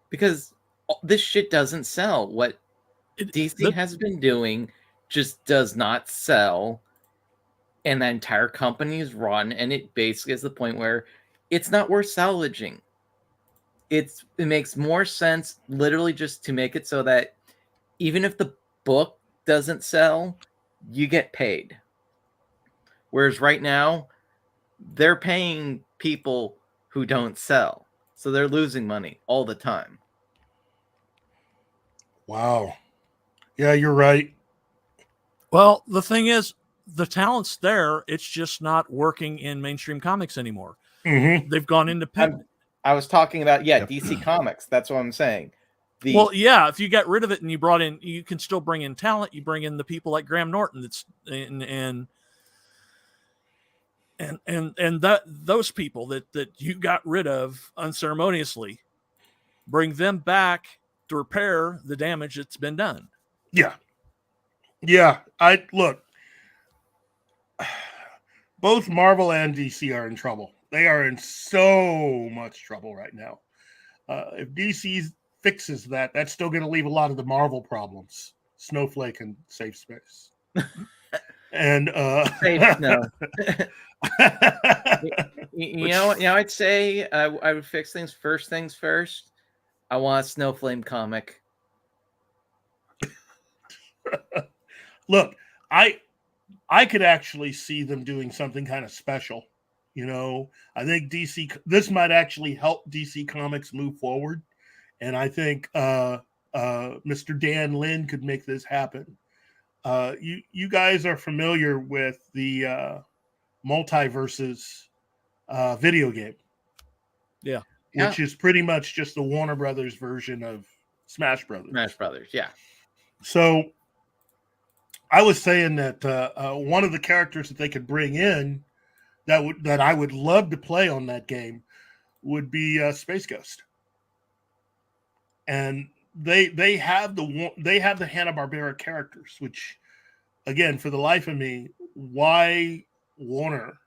Because this shit doesn't sell. What DC has been doing just does not sell, and the entire company is run, and it basically is the point where it's not worth salvaging. It makes more sense literally just to make it so that even if the book doesn't sell, you get paid. Whereas right now, they're paying people who don't sell. So they're losing money all the time. Wow. Yeah, you're right. Well, the thing is, the talent's there. It's just not working in mainstream comics anymore. Mm-hmm. They've gone independent. I was talking about, DC Comics. That's what I'm saying. Well, yeah, if you got rid of it and you brought in, you can still bring in talent. You bring in the people like Graham Norton. That's and that those people that you got rid of unceremoniously, bring them back to repair the damage that's been done. Yeah. Look. Both Marvel and DC are in trouble. They are in so much trouble right now. If DC fixes that, that's still going to leave a lot of the Marvel problems. Snowflake and Safe Space. And no. you know, I'd say I would fix things first. I want a Snowflame comic. Look, I could actually see them doing something kind of special. You know, I think this might actually help DC Comics move forward. And I think Mr. Dan Lin could make this happen. You guys are familiar with the Multiverses video game. Yeah. Which is pretty much just the Warner Brothers version of Smash Brothers. Yeah. So I was saying that one of the characters that they could bring in that I would love to play on that game would be Space Ghost. And they have the Hanna-Barbera characters, which, again, for the life of me, why Warner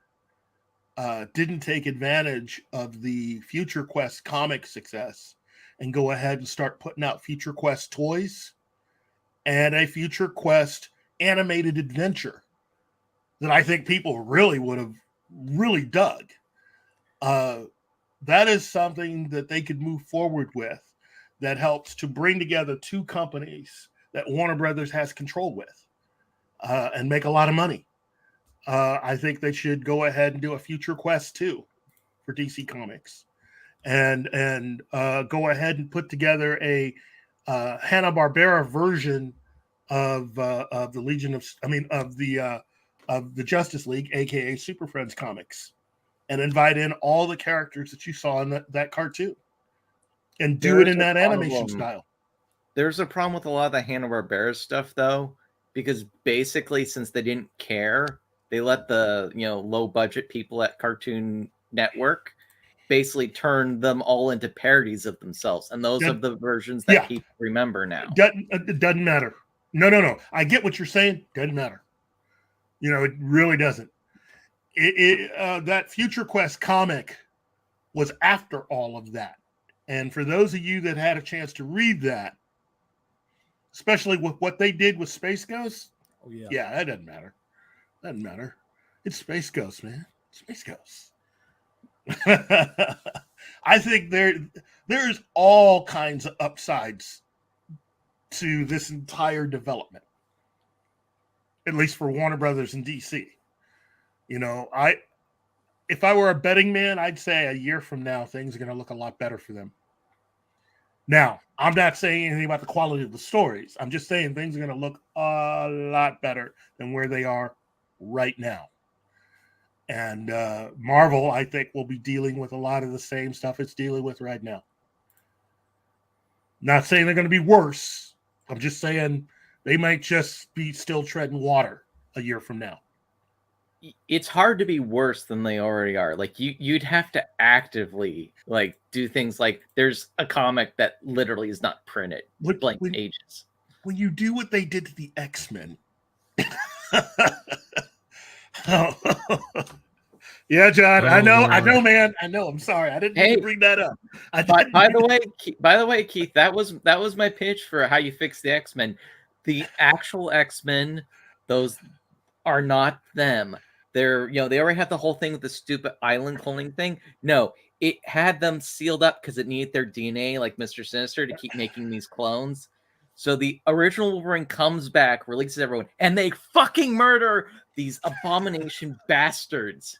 didn't take advantage of the Future Quest comic success and go ahead and start putting out Future Quest toys and a Future Quest animated adventure that I think people really would have really dug. That is something that they could move forward with that helps to bring together two companies that Warner Brothers has control with and make a lot of money. I think they should go ahead and do a Future Quest 2 for DC Comics and go ahead and put together a Hanna-Barbera version of the the Justice League, aka Super Friends comics, and invite in all the characters that you saw in that cartoon and do it in that animation style. There's a problem with a lot of the Hanna-Barbera stuff, though, because basically, since they didn't care, they let the low budget people at Cartoon Network basically turn them all into parodies of themselves, and those are the versions that people remember now. It doesn't matter. No. I get what you're saying. Doesn't matter. It really doesn't. That Future Quest comic was after all of that. And for those of you that had a chance to read that, especially with what they did with Space Ghost, that doesn't matter. Doesn't matter. It's Space Ghost, man. Space Ghost. I think there's all kinds of upsides to this entire development, at least for Warner Brothers and DC. If I were a betting man, I'd say a year from now, things are going to look a lot better for them. Now, I'm not saying anything about the quality of the stories. I'm just saying things are going to look a lot better than where they are right now. And Marvel, I think, will be dealing with a lot of the same stuff it's dealing with right now. Not saying they're going to be worse. I'm just saying they might just be still treading water a year from now. It's hard to be worse than they already are. Like you'd have to actively do things like there's a comic that literally is not printed with blank pages. When you do what they did to the X-Men, Yeah, John. Oh, I know, Lord. man. I know. I'm sorry. I didn't mean Hey, to bring that up. By the way, Keith, that was my pitch for how you fix the X-Men. The actual X-Men, those are not them. They're, they already have the whole thing with the stupid island cloning thing. No, it had them sealed up because it needed their DNA, like Mr. Sinister, to keep making these clones. So the original Wolverine comes back, releases everyone, and they fucking murder these abomination bastards.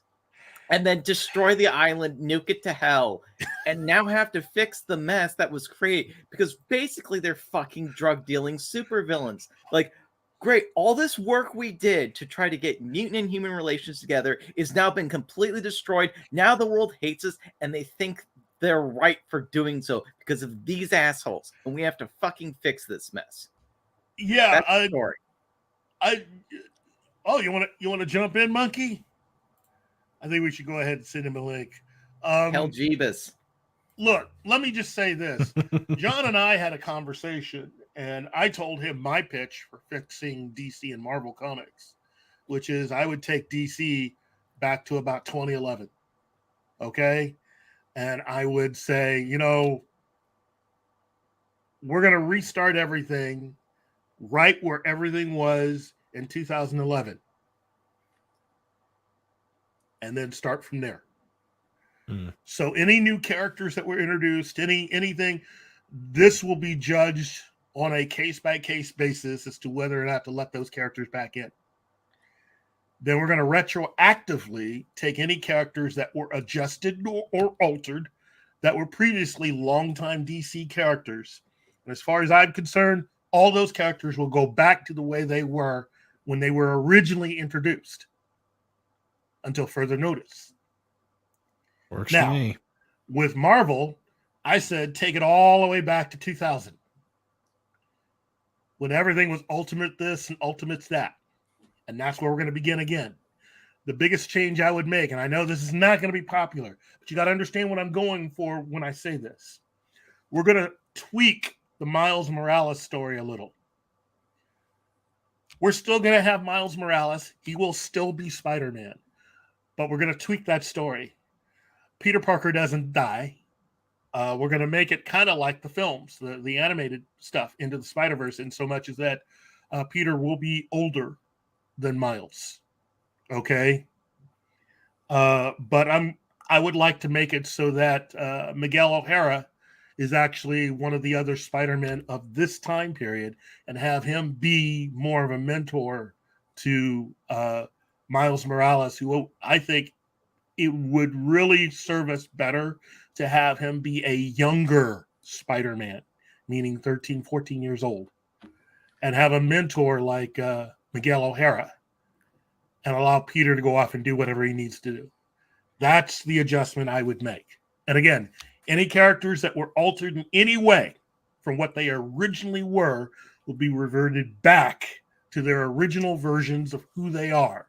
And then destroy the island, nuke it to hell, and now have to fix the mess that was created because basically they're fucking drug dealing supervillains. Like, great, all this work we did to try to get mutant and human relations together is now been completely destroyed. Now the world hates us, and they think they're right for doing so because of these assholes, and we have to fucking fix this mess. Yeah, That's the story. You want to jump in, Monkey? I think we should go ahead and send him a link. Hell, Jeebus. Look, let me just say this. John and I had a conversation, and I told him my pitch for fixing DC and Marvel Comics, which is I would take DC back to about 2011. Okay? And I would say, we're going to restart everything right where everything was in 2011. And then start from there. So any new characters that were introduced, anything, this will be judged on a case-by-case basis as to whether or not to let those characters back in. Then we're going to retroactively take any characters that were adjusted or altered that were previously longtime DC characters. And as far as I'm concerned, all those characters will go back to the way they were when they were originally introduced. Until further notice. Works Now, for me. with Marvel, I said take it all the way back to 2000. When everything was Ultimate this and Ultimates that. And that's where we're going to begin again. The biggest change I would make, and I know this is not going to be popular, but you got to understand what I'm going for when I say this. We're going to tweak the Miles Morales story a little. We're still going to have Miles Morales. He will still be Spider-Man. But we're going to tweak that story. Peter Parker doesn't die. We're going to make it kind of like the films, the animated stuff, Into the Spider-Verse, in so much as that Peter will be older than Miles. Okay? But I would like to make it so that Miguel O'Hara is actually one of the other Spider-Men of this time period and have him be more of a mentor to Miles Morales, who I think it would really serve us better to have him be a younger Spider-Man, meaning 13, 14 years old, and have a mentor like Miguel O'Hara and allow Peter to go off and do whatever he needs to do. That's the adjustment I would make. And again, any characters that were altered in any way from what they originally were will be reverted back to their original versions of who they are.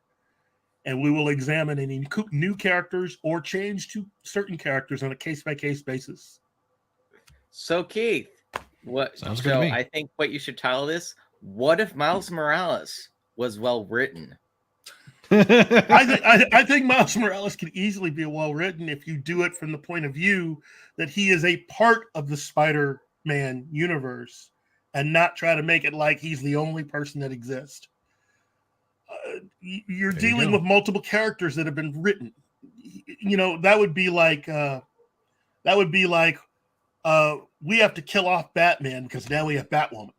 And we will examine any new characters or change to certain characters on a case-by-case basis. So, Keith, Sounds good to me. I think what you should title this, what if Miles Morales was well written? I think Miles Morales can easily be well written if you do it from the point of view that he is a part of the Spider-Man universe and not try to make it like he's the only person that exists. You're dealing with multiple characters that have been written. That would be like we have to kill off Batman because now we have Batwoman.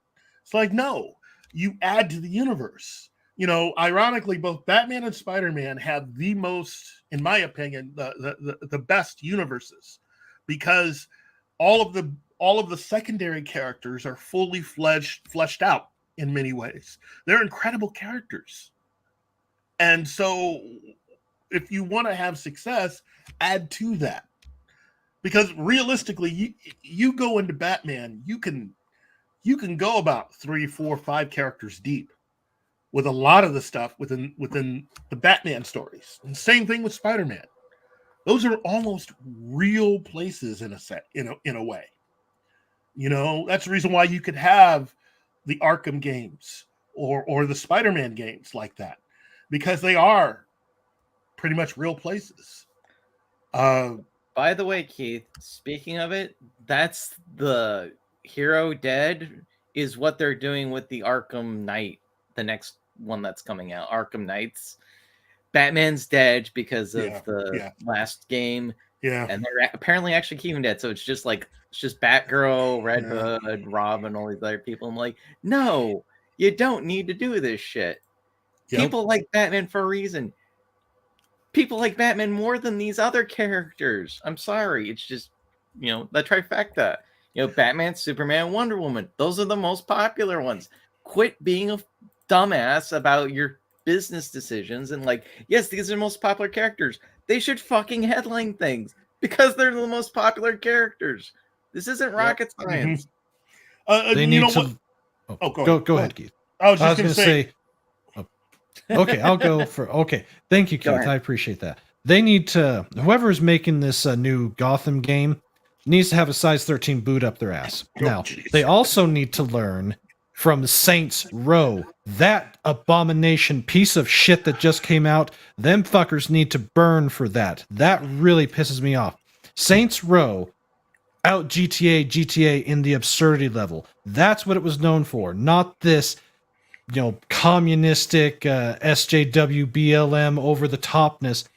It's like, no, you add to the universe. Ironically, both Batman and Spider-Man have the most, in my opinion, the best universes, because all of the secondary characters are fully fleshed out in many ways. They're incredible characters. And so if you want to have success, add to that. Because realistically, you go into Batman, you can go about 3, 4, 5 characters deep with a lot of the stuff within the Batman stories. And same thing with Spider-Man. Those are almost real places in a way. That's the reason why you could have the Arkham games or the Spider-Man games like that, because they are pretty much real places. By the way, Keith, speaking of it, that's the Hero Dead is what they're doing with the Arkham Knight, the next one that's coming out, Arkham Knights. Batman's dead because of the last game. Yeah. And they're apparently actually keeping dead. So it's just Batgirl, Red Hood, Robin, all these other people. I'm like, no, you don't need to do this shit. Yep. People like Batman for a reason. People like Batman more than these other characters. I'm sorry. It's just, the trifecta. Batman, Superman, Wonder Woman. Those are the most popular ones. Quit being a dumbass about your business decisions and yes, these are the most popular characters. They should fucking headline things because they're the most popular characters. This isn't rocket science. They need to. Go ahead, Keith. I was just going to say. Okay, I'll go for. Okay, thank you, Keith. I appreciate that. They need to. Whoever's making this new Gotham game needs to have a size 13 boot up their ass. Now, they also need to learn from Saints Row, that abomination piece of shit that just came out. Them fuckers need to burn for that. That really pisses me off. Saints Row out GTA in the absurdity level. That's what it was known for, not this, communistic SJW BLM over the topness.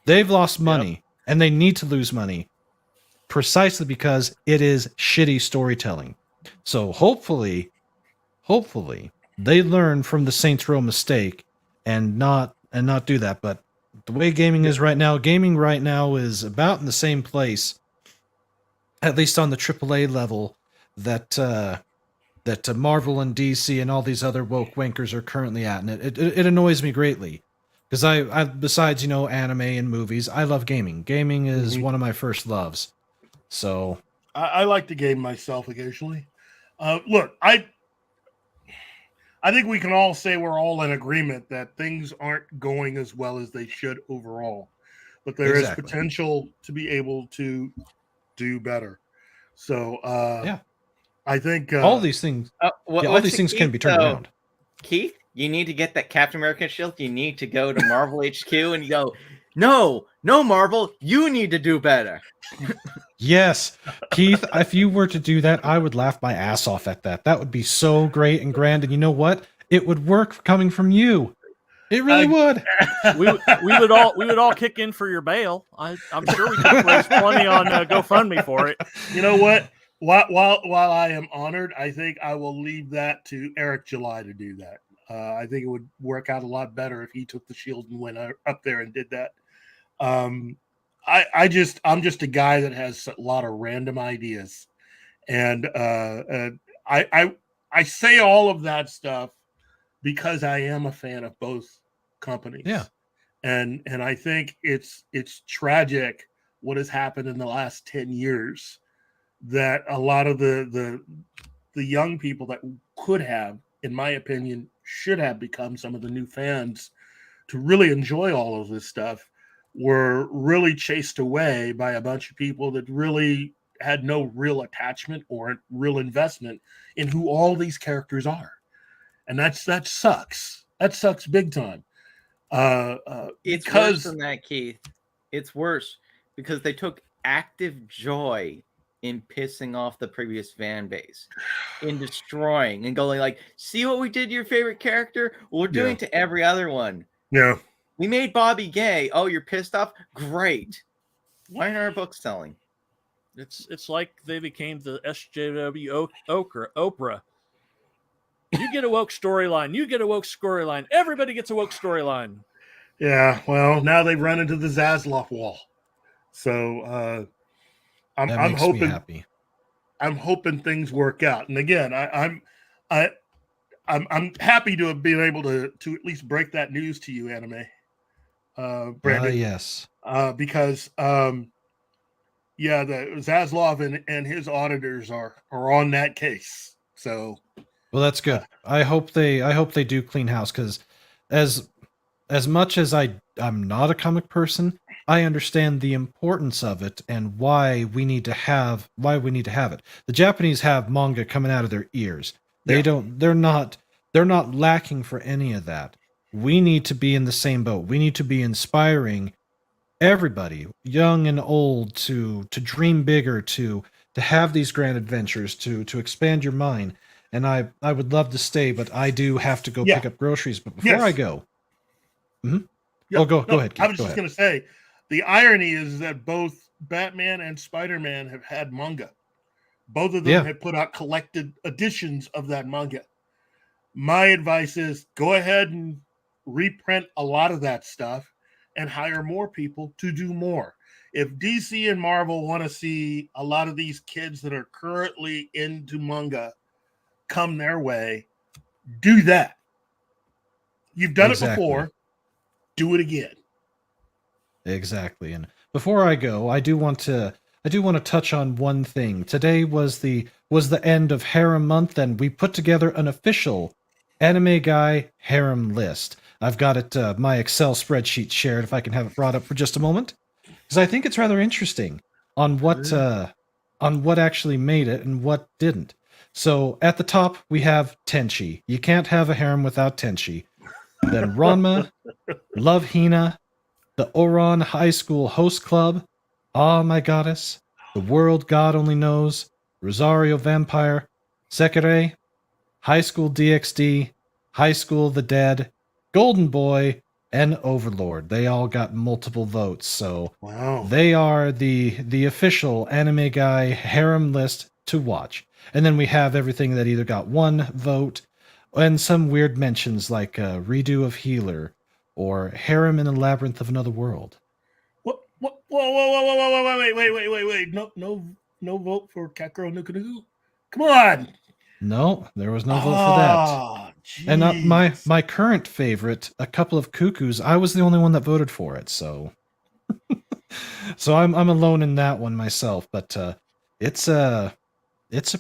They've lost money, and they need to lose money precisely because it is shitty storytelling. So hopefully they learn from the Saints Row mistake and not do that. But the way gaming is right now, is about in the same place, at least on the AAA level, that Marvel and DC and all these other woke winkers are currently at, and it annoys me greatly because I besides anime and movies, I love gaming. Gaming is one of my first loves. So I like to game myself occasionally. Look, I think we can all say we're all in agreement that things aren't going as well as they should overall, but there is potential to be able to do better. So, I think all these things, all these things can be turned around. Keith, you need to get that Captain America shield. You need to go to Marvel HQ and you go, no, Marvel, you need to do better. Yes, Keith, if you were to do that, I would laugh my ass off at that. That would be so great and grand. And you know what? It would work coming from you. It really would. We would all kick in for your bail. I'm sure we could raise plenty on GoFundMe for it. You know what? While I am honored, I think I will leave that to Eric July to do that. I think it would work out a lot better if he took the shield and went up there and did that. I'm just a guy that has a lot of random ideas, and I say all of that stuff because I am a fan of both companies. Yeah, and I think it's tragic what has happened in the last 10 years that a lot of the young people that could have, in my opinion, should have become some of the new fans to really enjoy all of this stuff were really chased away by a bunch of people that really had no real attachment or real investment in who all these characters are. And that sucks. That sucks big time. It's worse than that, Keith. It's worse because they took active joy in pissing off the previous fan base, in destroying and going see what we did to your favorite character? Well, we're doing to every other one. Yeah. We made Bobby gay. Oh, you're pissed off? Great. Why aren't our books selling? It's like they became the SJW Oprah. You get a woke storyline. You get a woke storyline. Everybody gets a woke storyline. Yeah, well, now they've run into the Zaslav wall. So I'm hoping happy. I'm hoping things work out. And again, I'm happy to have been able to at least break that news to you, Anime. Brandon. Yes. Because the Zaslav and his auditors are on that case. So well, that's good. I hope they do clean house, because as much as I'm not a comic person, I understand the importance of it and why we need to have it. The Japanese have manga coming out of their ears. They're not lacking for any of that. we need to be in the same boat. We need to be inspiring everybody, young and old, to dream bigger, to have these grand adventures, to expand your mind. And I would love to stay, but I do have to go pick up groceries. But before I go, go ahead, Keith. I was just going to say, the irony is that both Batman and Spider-Man have had manga. Both of them have put out collected editions of that manga. My advice is go ahead and reprint a lot of that stuff and hire more people to do more. If DC and Marvel want to see a lot of these kids that are currently into manga come their way, do that. You've done it before. Do it again. Exactly. And before I go, I do want to touch on one thing. Today was the end of Harem Month, and we put together an official Anime Guy Harem list. I've got it, my Excel spreadsheet shared, if I can have it brought up for just a moment, because I think it's rather interesting on what actually made it and what didn't. So at the top we have Tenchi. You can't have a harem without Tenchi. Then Ranma, Love Hina, the Oran High School Host Club, Ah My Goddess, The World God Only Knows, Rosario Vampire, Sekirei, High School DxD, High School of the Dead, Golden Boy, and Overlord. They all got multiple votes, so they are the official Anime Guy harem list to watch. And then we have everything that either got one vote and some weird mentions like Redo of Healer or Harem in the Labyrinth of Another World. Whoa, wait. No vote for Catgirl Nuku Nuku? Come on. No, there was no vote for that. Geez. And my current favorite, A Couple of Cuckoos, I was the only one that voted for it, so so I'm alone in that one myself, but it's a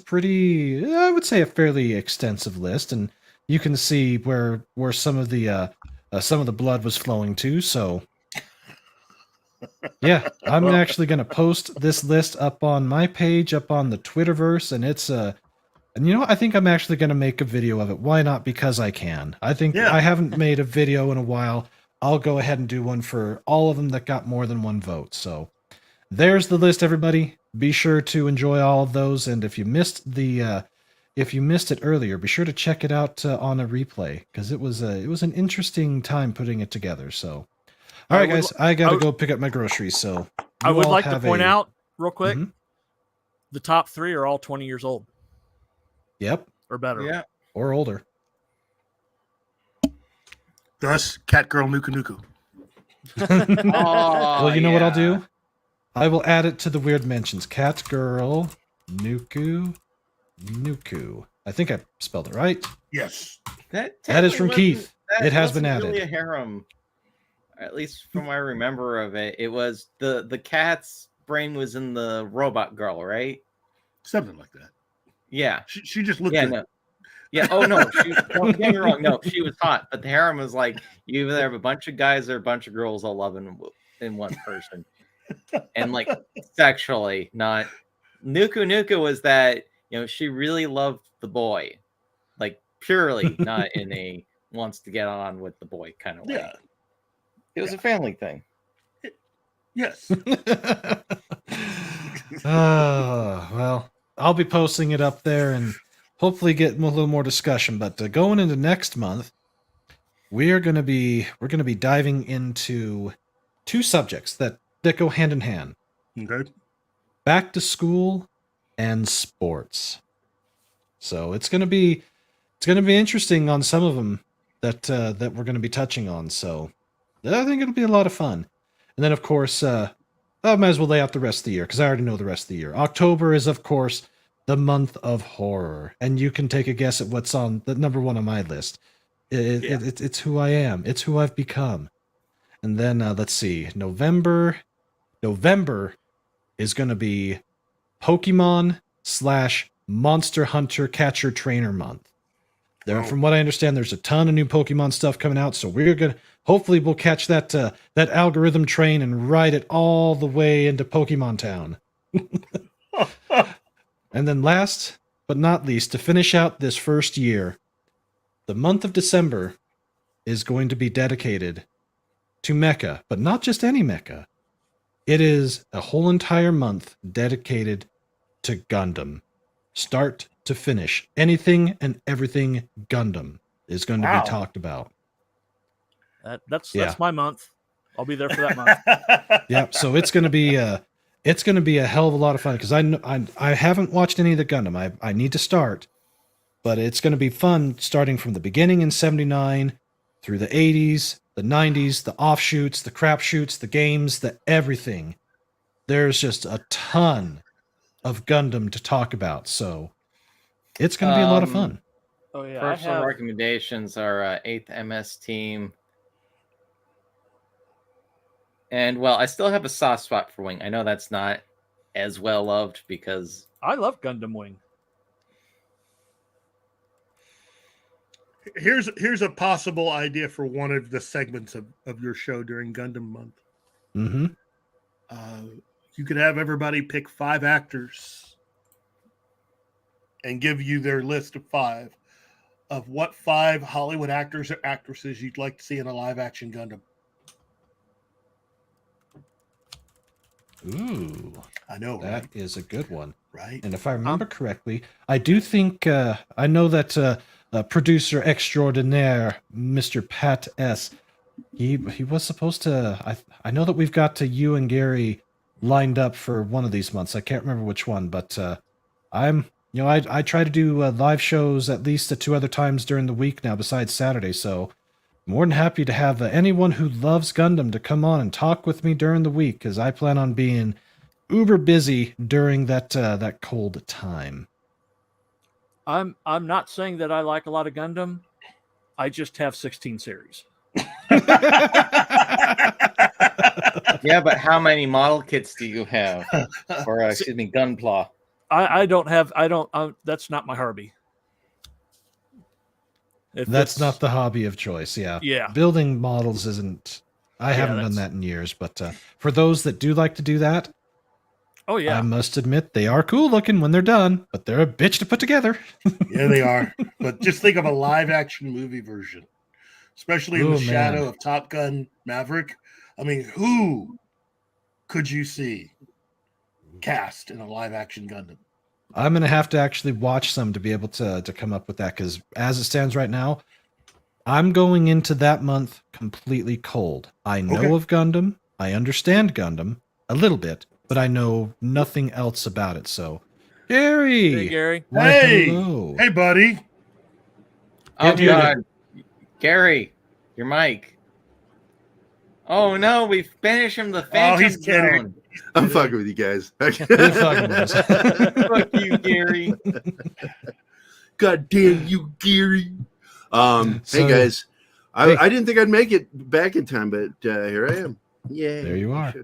pretty, I would say, a fairly extensive list, and you can see where some of the blood was flowing to. So yeah, I'm actually going to post this list up on my page, up on the Twitterverse, and it's and you know, I think I'm actually going to make a video of it. Why not? Because I can. I think I haven't made a video in a while. I'll go ahead and do one for all of them that got more than one vote. So there's the list, everybody. Be sure to enjoy all of those, and if you missed it earlier, be sure to check it out on a replay, because it was an interesting time putting it together. So, all right, guys, I gotta go pick up my groceries. So I would like to point out real quick, the top 3 are all 20 years old. Yep, or better, or older. Thus, Catgirl Nuku Nuku. Well, you know what I'll do? I will add it to the weird mentions. Catgirl Nuku Nuku. I think I spelled it right. Yes. That is from Keith. It has been added. Really a harem, at least from what I remember of it. It was the cat's brain was in the robot girl, right? Something like that. Yeah. She just looked. No. Yeah. Oh no. Don't get me wrong. No, she was hot, but the harem was like you either have a bunch of guys or a bunch of girls all loving in one person. And like sexually, not Nuku Nuku was that, you know, she really loved the boy, like purely, not in a wants to get on with the boy kind of way. Yeah, it was a family thing. Yes. Well, I'll be posting it up there and hopefully get a little more discussion. But going into next month, we're gonna be diving into 2 subjects that go hand in hand. Okay. Back to school and sports. So it's gonna be interesting on some of them that we're gonna be touching on. So I think it'll be a lot of fun. And then of course, I might as well lay out the rest of the year because I already know the rest of the year. October is of course the month of horror, and you can take a guess at what's on the number 1 on my list. It's who I am. It's who I've become. And then let's see, November is going to be Pokemon / Monster Hunter Catcher Trainer month. From what I understand, there's a ton of new Pokemon stuff coming out, so hopefully we'll catch that algorithm train and ride it all the way into Pokemon Town. And then last but not least, to finish out this first year, the month of December is going to be dedicated to mecha, but not just any mecha. It is a whole entire month dedicated to Gundam. Start to finish. Anything and everything Gundam is going to Wow. be talked about. That's Yeah. my month. I'll be there for that month. Yeah, so it's going to be a hell of a lot of fun because I haven't watched any of the Gundam. I need to start, but it's going to be fun starting from the beginning in 79 through the 80s, the 90s, the offshoots, the crapshoots, the games, the everything. There's just a ton of Gundam to talk about, so it's going to be a lot of fun. Oh yeah, Personal recommendations are 8th MS Team. And, well, I still have a soft spot for Wing. I know that's not as well loved because... I love Gundam Wing. Here's a possible idea for one of the segments of your show during Gundam Month. Mm-hmm. You could have everybody pick 5 actors and give you their list of 5 of what 5 Hollywood actors or actresses you'd like to see in a live-action Gundam. Ooh, I know, that right? is a good one. Right? And if I remember correctly, I do think I know that producer extraordinaire, Mr. Pat S. He was supposed to. I know that we've got you and Gary lined up for one of these months. I can't remember which one, but I try to do live shows at least 2 other times during the week now besides Saturday. So more than happy to have anyone who loves Gundam to come on and talk with me during the week because I plan on being uber busy during that cold time. I'm not saying that I like a lot of Gundam. I just have 16 series. Yeah, but how many model kits do you have? Or, excuse me, Gunpla? I don't have. That's not my hobby. That's not the hobby of choice. Yeah. Yeah. Building models isn't. I haven't done that in years, but for those that do like to do that, oh yeah, I must admit they are cool looking when they're done, but they're a bitch to put together. Yeah, they are. But just think of a live action movie version, especially in the shadow of Top Gun Maverick. I mean, who could you see cast in a live action Gundam? I'm going to have to actually watch some to be able to come up with that because as it stands right now, I'm going into that month completely cold. I know of Gundam. I understand Gundam a little bit, but I know nothing else about it. So, Gary. Hey, Gary. Hello. Hey, buddy. Oh, God. Gary, your mic. Oh, no, we've banished him the Phantom he's kidding. Zone. I'm fucking with you guys. You're fucking with us. Fuck you, Gary. God damn you, Gary. So- hey, guys. Hey. I didn't think I'd make it back in time, but here I am. Yeah. There you are.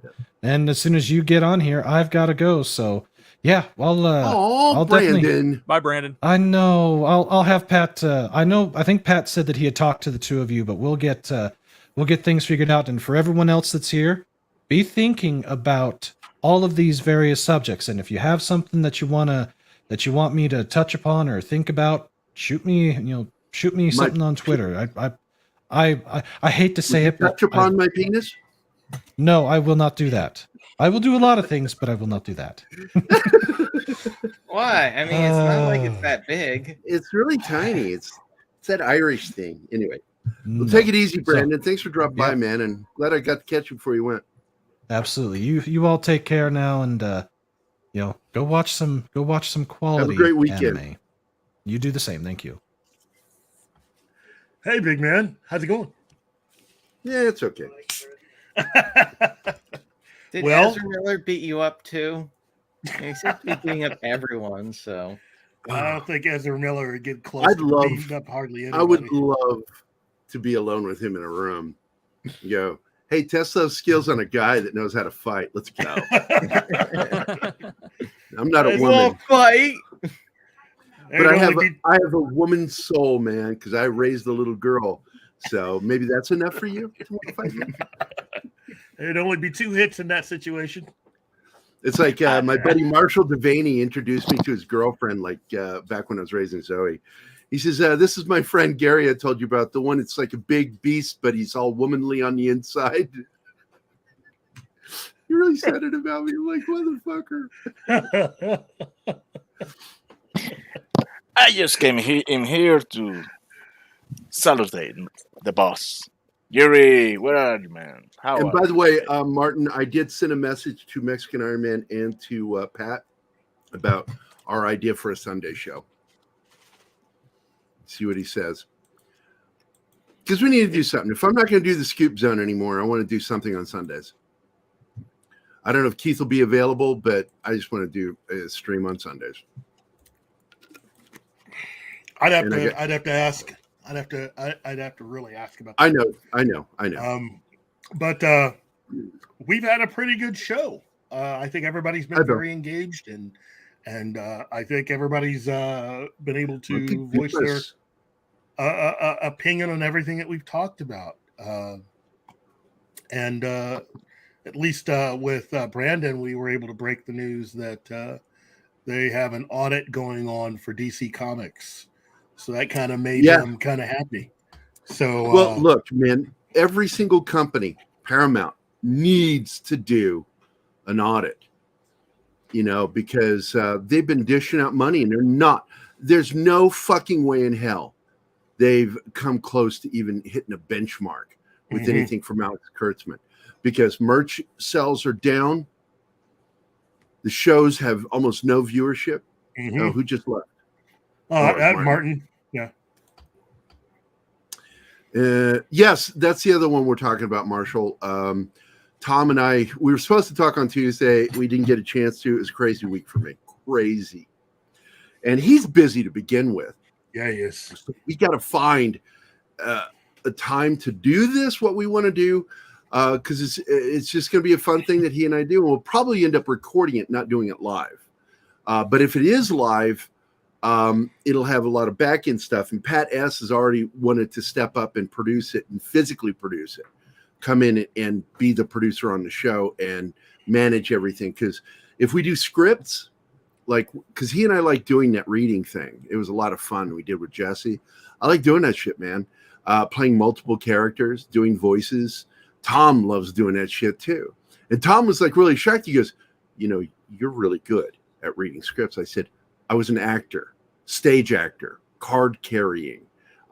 And as soon as you get on here, I've got to go. So, yeah, well, I'll Brandon. definitely. Bye, Brandon. I know. I'll have Pat. I think Pat said that he had talked to the 2 of you, but we'll get things figured out. And for everyone else that's here, be thinking about all of these various subjects. And if you have something that you want me to touch upon or think about, shoot me something on Twitter. I hate to say it, but Touch upon my penis? no, I will not do that. I will do a lot of things, but I will not do that. Why? I mean, it's not like it's that big. It's really tiny. It's that Irish thing. Anyway, No. well, take it easy, Brandon. Thanks for dropping by, yeah. man, and glad I got to catch you before you went. Absolutely. You all take care now, and go watch some quality. Have a great weekend. Anime. You do the same. Thank you. Hey, big man. How's it going? Yeah, it's okay. Did Well- Ezra Miller beat you up too? He seems to be beating up everyone, so. I don't think Ezra Miller would get close I'd to love- beating up hardly anybody. I would love to be alone with him in a room. Go, hey, test those skills on a guy that knows how to fight. Let's go. I'm not a Hey, woman, fight. but I have a woman's soul, man, because I raised a little girl. So maybe that's enough for you to want to fight me. There'd only be 2 hits in that situation. It's like my buddy Marshall Devaney introduced me to his girlfriend, like back when I was raising Zoe, He says, this is my friend Gary I told you about, the one that's like a big beast, but he's all womanly on the inside. You really said it about me. I'm like, motherfucker. I just came in here to salute the boss. Yuri, where are you, man? And by the way, Martin, I did send a message to Mexican Iron Man and to Pat about our idea for a Sunday show. See what he says. Because we need to do something. If I'm not going to do the Scoop Zone anymore, I want to do something on Sundays. I don't know if Keith will be available, but I just want to do a stream on Sundays. I'd have to ask. I'd have to really ask about that. I know. But we've had a pretty good show. I think everybody's been very engaged, and I think everybody's been able to voice their opinion on everything that we've talked about. And at least with Brandon, we were able to break the news that they have an audit going on for DC Comics. So that kind of made him kind of happy. So, well, look, man, every single company, Paramount, needs to do an audit, because they've been dishing out money and there's no fucking way in hell they've come close to even hitting a benchmark with anything from Alex Kurtzman, because merch sales are down. The shows have almost no viewership. Oh, who just left? Martin. Yeah. Yes, that's the other one we're talking about, Marshall. Tom and I, we were supposed to talk on Tuesday. We didn't get a chance to. It was a crazy week for me. Crazy. And he's busy to begin with. Yeah, he is. So we got to find a time to do this, what we want to do, because it's just going to be a fun thing that he and I do. And we'll probably end up recording it, not doing it live. But if it is live, it'll have a lot of back-end stuff. And Pat S. has already wanted to step up and produce it and physically produce it. Come in and be the producer on the show and manage everything. Because if we do scripts, because he and I like doing that reading thing. It was a lot of fun we did with Jesse. I like doing that shit, man. Playing multiple characters, doing voices. Tom loves doing that shit too. And Tom was really shocked. He goes, you're really good at reading scripts. I said, I was an actor, stage actor, card carrying.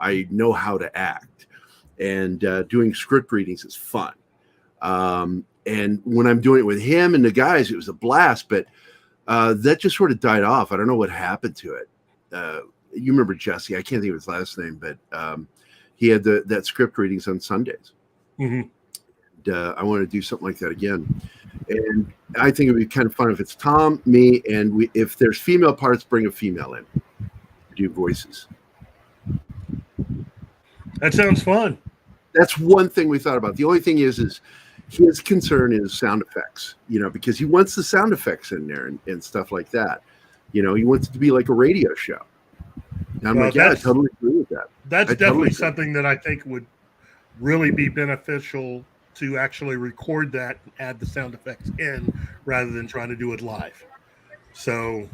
I know how to act. And doing script readings is fun. And when I'm doing it with him and the guys, it was a blast. But that just sort of died off. I don't know what happened to it. You remember Jesse. I can't think of his last name, but he had that script readings on Sundays. And, I want to do something like that again. And I think it would be kind of fun if it's Tom, me, and if there's female parts, bring a female in. Do voices. That sounds fun. That's one thing we thought about. The only thing is his concern is sound effects, because he wants the sound effects in there and stuff like that. He wants it to be like a radio show. And I'm I totally agree with that. That's definitely something that I think would really be beneficial to actually record that and add the sound effects in rather than trying to do it live. So,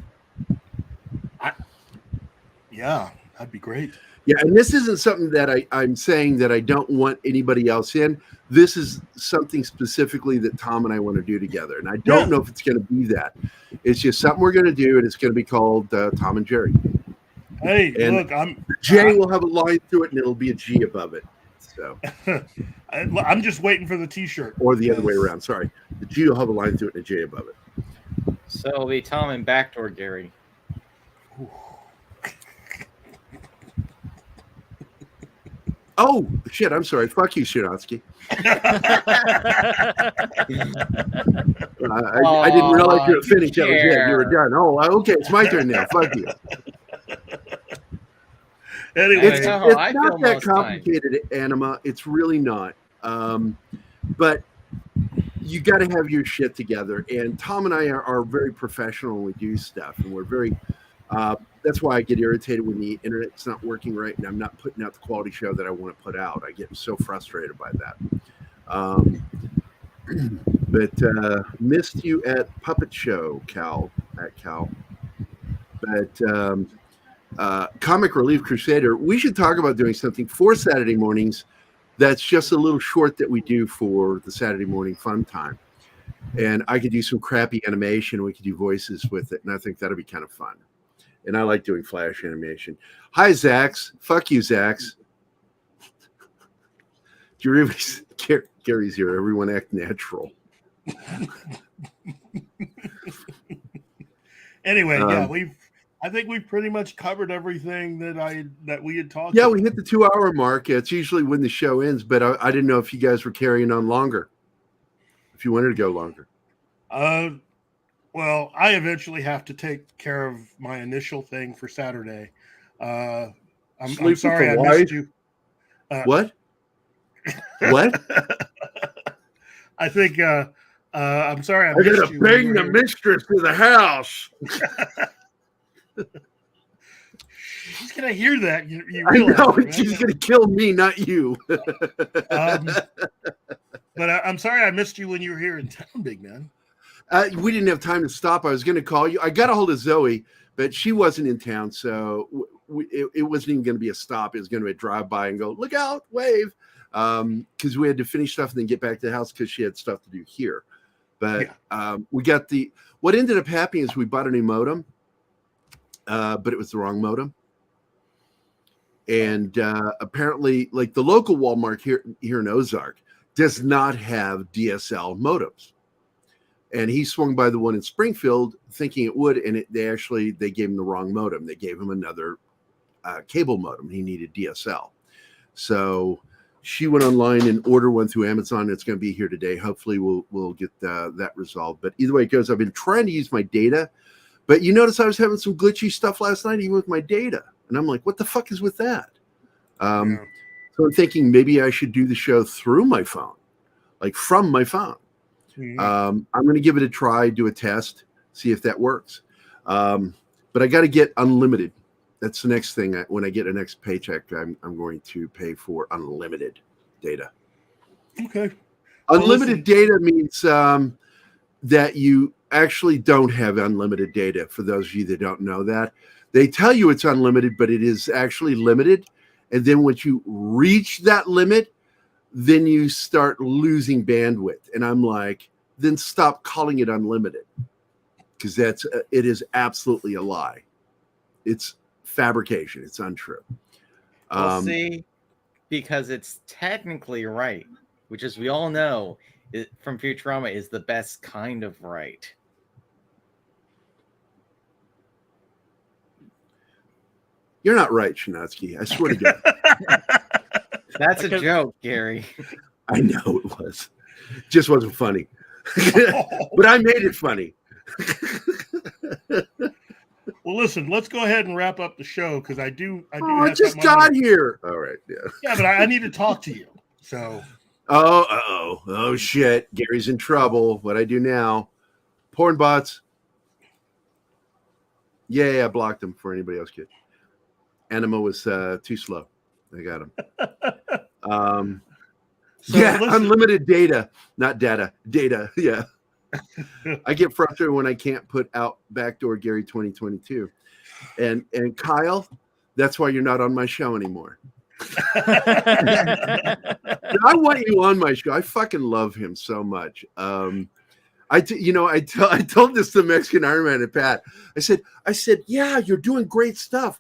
that'd be great. Yeah, and this isn't something that I'm saying that I don't want anybody else in. This is something specifically that Tom and I want to do together. And I don't know if it's going to be that. It's just something we're going to do, and it's going to be called Tom and Jerry. Hey, and look, J will have a line through it, and it'll be a G above it. So I'm just waiting for the T-shirt. Or the other way around. Sorry. The G will have a line through it and a J above it. So it'll be Tom and Backdoor Gary. Oh, shit. I'm sorry. Fuck you, Shinotsky. I didn't realize you were finished. That was it. You were done. Oh, okay. It's my turn now. Fuck you. Anyway, it's not that complicated, Anima. It's really not. But you got to have your shit together. And Tom and I are very professional when we do stuff. And we're very... that's why I get irritated when the internet's not working right and I'm not putting out the quality show that I want to put out. I get so frustrated by that. But missed you at Puppet Show, Cal. But Comic Relief Crusader, we should talk about doing something for Saturday mornings that's just a little short that we do for the Saturday morning fun time. And I could do some crappy animation. We could do voices with it. And I think that'd be kind of fun. And I like doing flash animation. Hi, Zax. Fuck you, Zax. Gary's here. Everyone act natural. Anyway, yeah, I think we've pretty much covered everything that we had talked Yeah, about. we hit the 2-hour mark. It's usually when the show ends, but I didn't know if you guys were carrying on longer. If you wanted to go longer. Well, I eventually have to take care of my initial thing for Saturday. I'm sorry I missed you. What? What? I think I'm sorry I missed gotta you. bring the mistress to the house. She's gonna hear that. You I realize, know, right? she's gonna kill me, not you. But I'm sorry I missed you when you were here in town, big man. We didn't have time to stop. I was going to call you. I got a hold of Zoe, but she wasn't in town, so it wasn't even going to be a stop. It was going to be a drive-by and go, look out, wave, because we had to finish stuff and then get back to the house because she had stuff to do here. But we got what ended up happening is we bought a new modem, but it was the wrong modem. And apparently, like the local Walmart here in Ozark does not have DSL modems. And he swung by the one in Springfield thinking it would, and they gave him the wrong modem. They gave him another cable modem. He needed DSL. So she went online and ordered one through Amazon. It's going to be here today. Hopefully we'll get that resolved. But either way it goes, I've been trying to use my data. But you notice I was having some glitchy stuff last night, even with my data. And I'm like, what the fuck is with that? So I'm thinking maybe I should do the show through my phone, like from my phone. Mm-hmm. I'm going to give it a try, do a test, see if that works. But I got to get unlimited. That's the next thing. When I get a next paycheck, I'm going to pay for unlimited data. Okay. Unlimited data means that you actually don't have unlimited data. For those of you that don't know that, they tell you it's unlimited, but it is actually limited. And then once you reach that limit, then you start losing bandwidth. And I'm like, then stop calling it unlimited, because it is absolutely a lie. It's fabrication. It's untrue. We'll see, because it's technically right, which, as we all know, from Futurama, is the best kind of right. You're not right, Shinatsky. I swear to God. That's a joke, Gary. I know it was. Just wasn't funny. But I made it funny. Well, listen, let's go ahead and wrap up the show, because I I just got here. All right. Yeah. Yeah, but I need to talk to you. So. Oh, shit. Gary's in trouble. What I do now? Porn bots. Yeah, I blocked him before anybody else could. Anima was too slow. I got him. Unlimited data, not data. Data, yeah. I get frustrated when I can't put out Backdoor Gary 2022. And Kyle, that's why you're not on my show anymore. I want you on my show. I fucking love him so much. I told this to Mexican Iron Man and Pat. I said, yeah, you're doing great stuff.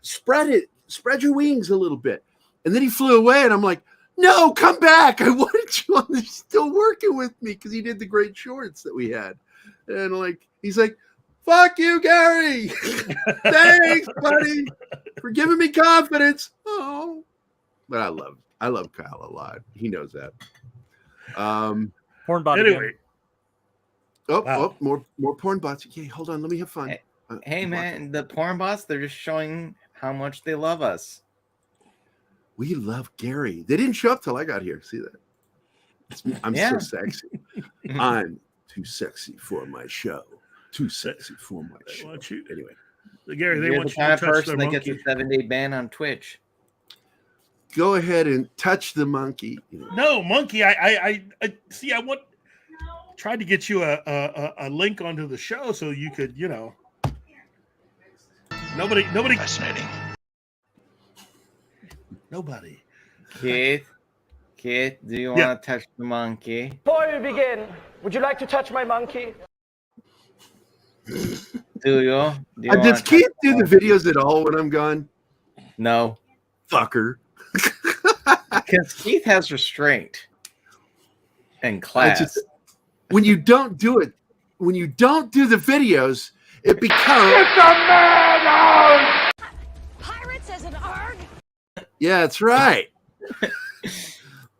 Spread your wings a little bit. And then he flew away, and I'm like, no, come back. I wanted you on there still working with me, because he did the great shorts that we had. And he's like, fuck you, Gary. Thanks, buddy, for giving me confidence. Oh, but I love Kyle a lot. He knows that. Porn bot Anyway. Wow. More porn bots. Okay, hold on. Let me have fun. Hey man, the porn bots, they're just showing how much they love us. We love Gary. They didn't show up till I got here. See that? I'm so sexy. I'm too sexy for my show. Too sexy for my show. Anyway, Gary, they want the you kind to of touch person their that gets monkey. a 7-day ban on Twitch. Go ahead and touch the monkey. No, monkey. I see. I tried to get you a link onto the show so you could, Nobody. Fascinating. Nobody. Keith, do you want to touch the monkey? Before we begin, would you like to touch my monkey? Do you? Does Keith do the videos at all when I'm gone? No. Fucker. Because Keith has restraint and class. When you don't do it, when you don't do the videos, it becomes... It's a madhouse! Pirates as an ARG? Yeah, that's right.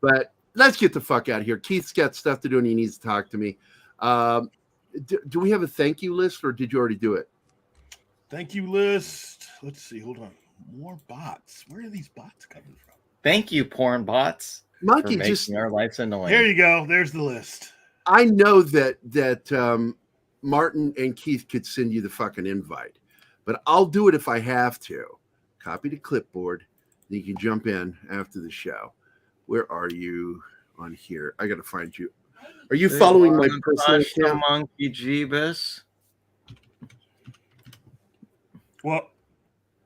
But let's get the fuck out of here. Keith's got stuff to do and he needs to talk to me. Do we have a thank you list or did you already do it? Thank you list. Let's see. Hold on. More bots. Where are these bots coming from? Thank you, porn bots. Monkey, for making just our lives annoying. There you go. There's the list. I know that Martin and Keith could send you the fucking invite, but I'll do it if I have to. Copy to clipboard. Then you can jump in after the show. Where are you on here? I got to find you. Are you following my personal account? Monkey Jeebus. Well,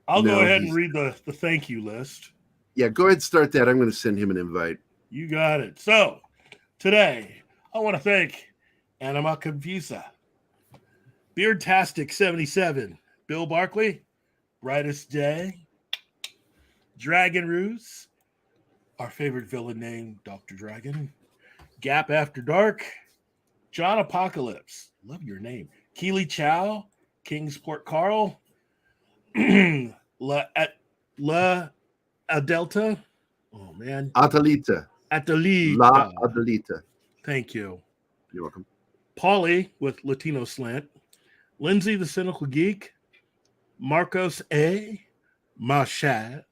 I'll go ahead and read the thank you list. Yeah, go ahead and start that. I'm going to send him an invite. You got it. So, today, I want to thank Anima Confusa, Beardtastic77, Bill Barkley, Brightest Day, Dragon Ruse, our favorite villain name, Dr. Dragon, Gap After Dark, John Apocalypse, love your name, Keely Chow, Kingsport Carl, La Adelta, oh man, Adelita. La Adelita. Thank you. You're welcome. Paulie with Latino Slant, Lindsay the Cynical Geek, Marcos A, Mashad,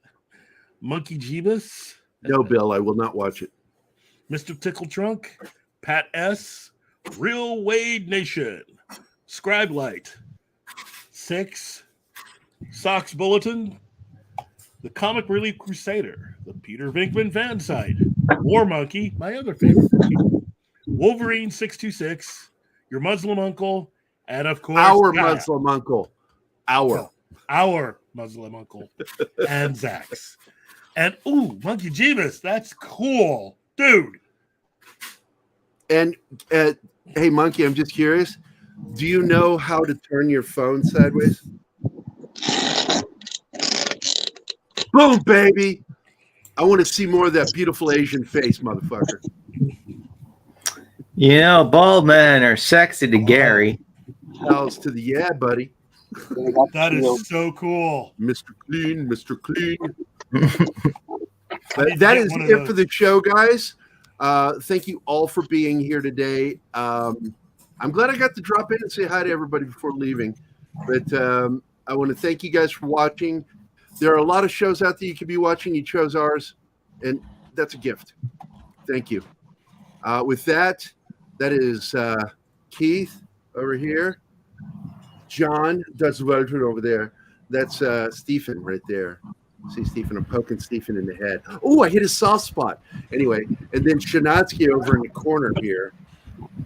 Monkey Jeebus. No, Bill, I will not watch it. Mr. Tickle Trunk, Pat S, Real Wade Nation, Scribe Light, 6, Socks Bulletin, the Comic Relief Crusader, the Peter Venkman fan site, War Monkey, my other favorite, Wolverine 626, your Muslim uncle, and of course our Muslim uncle. Our Muslim uncle, and Zax. And ooh, Monkey Jeebus, that's cool, dude. And hey, Monkey, I'm just curious. Do you know how to turn your phone sideways? Boom, baby. I want to see more of that beautiful Asian face, motherfucker. You know, bald men are sexy to Gary. Hells to the yeah, buddy. That is so cool. Mr. Clean, Mr. Clean. But that is it for the show, guys. Thank you all for being here today. I'm glad I got to drop in and say hi to everybody before leaving. But I want to thank you guys for watching. There are a lot of shows out there you could be watching. You chose ours, and that's a gift. Thank you. With that, that is Keith over here. John does well over there. That's Stephen right there. See Stephen, I'm poking Stephen in the head. Oh, I hit his soft spot. Anyway, and then Shanatsky over in the corner here.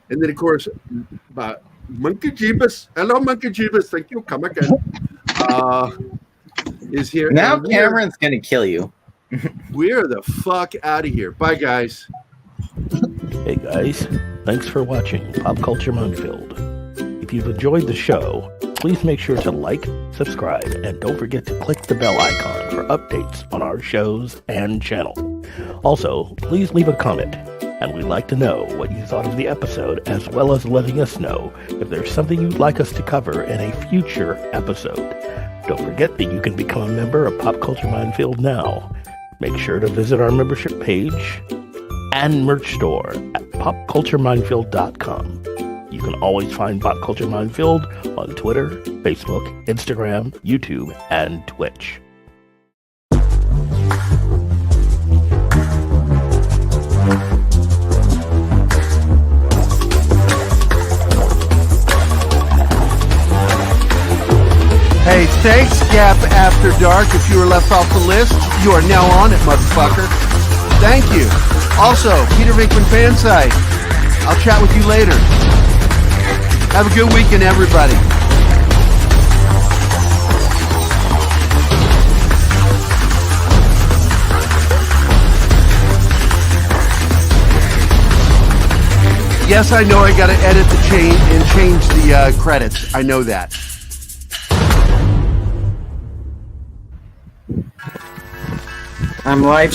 And then, of course, Monkey Jeebus. Hello, Monkey Jeebus. Thank you. Come again. Is here. Now Cameron's going to kill you. We're the fuck out of here. Bye, guys. Hey, guys. Thanks for watching Pop Culture Minefield. If you've enjoyed the show, please make sure to like, subscribe, and don't forget to click the bell icon for updates on our shows and channel. Also, please leave a comment, and we'd like to know what you thought of the episode, as well as letting us know if there's something you'd like us to cover in a future episode. Don't forget that you can become a member of Pop Culture Minefield now. Make sure to visit our membership page and merch store at popcultureminefield.com. You can always find Pop Culture Minefield on Twitter, Facebook, Instagram, YouTube, and Twitch. Hey, thanks, Gap After Dark. If you were left off the list, you are now on it, motherfucker. Thank you. Also, Peter Venkman Fansite. I'll chat with you later. Have a good weekend, everybody. Yes, I know I got to edit the change the credits. I know that. I'm live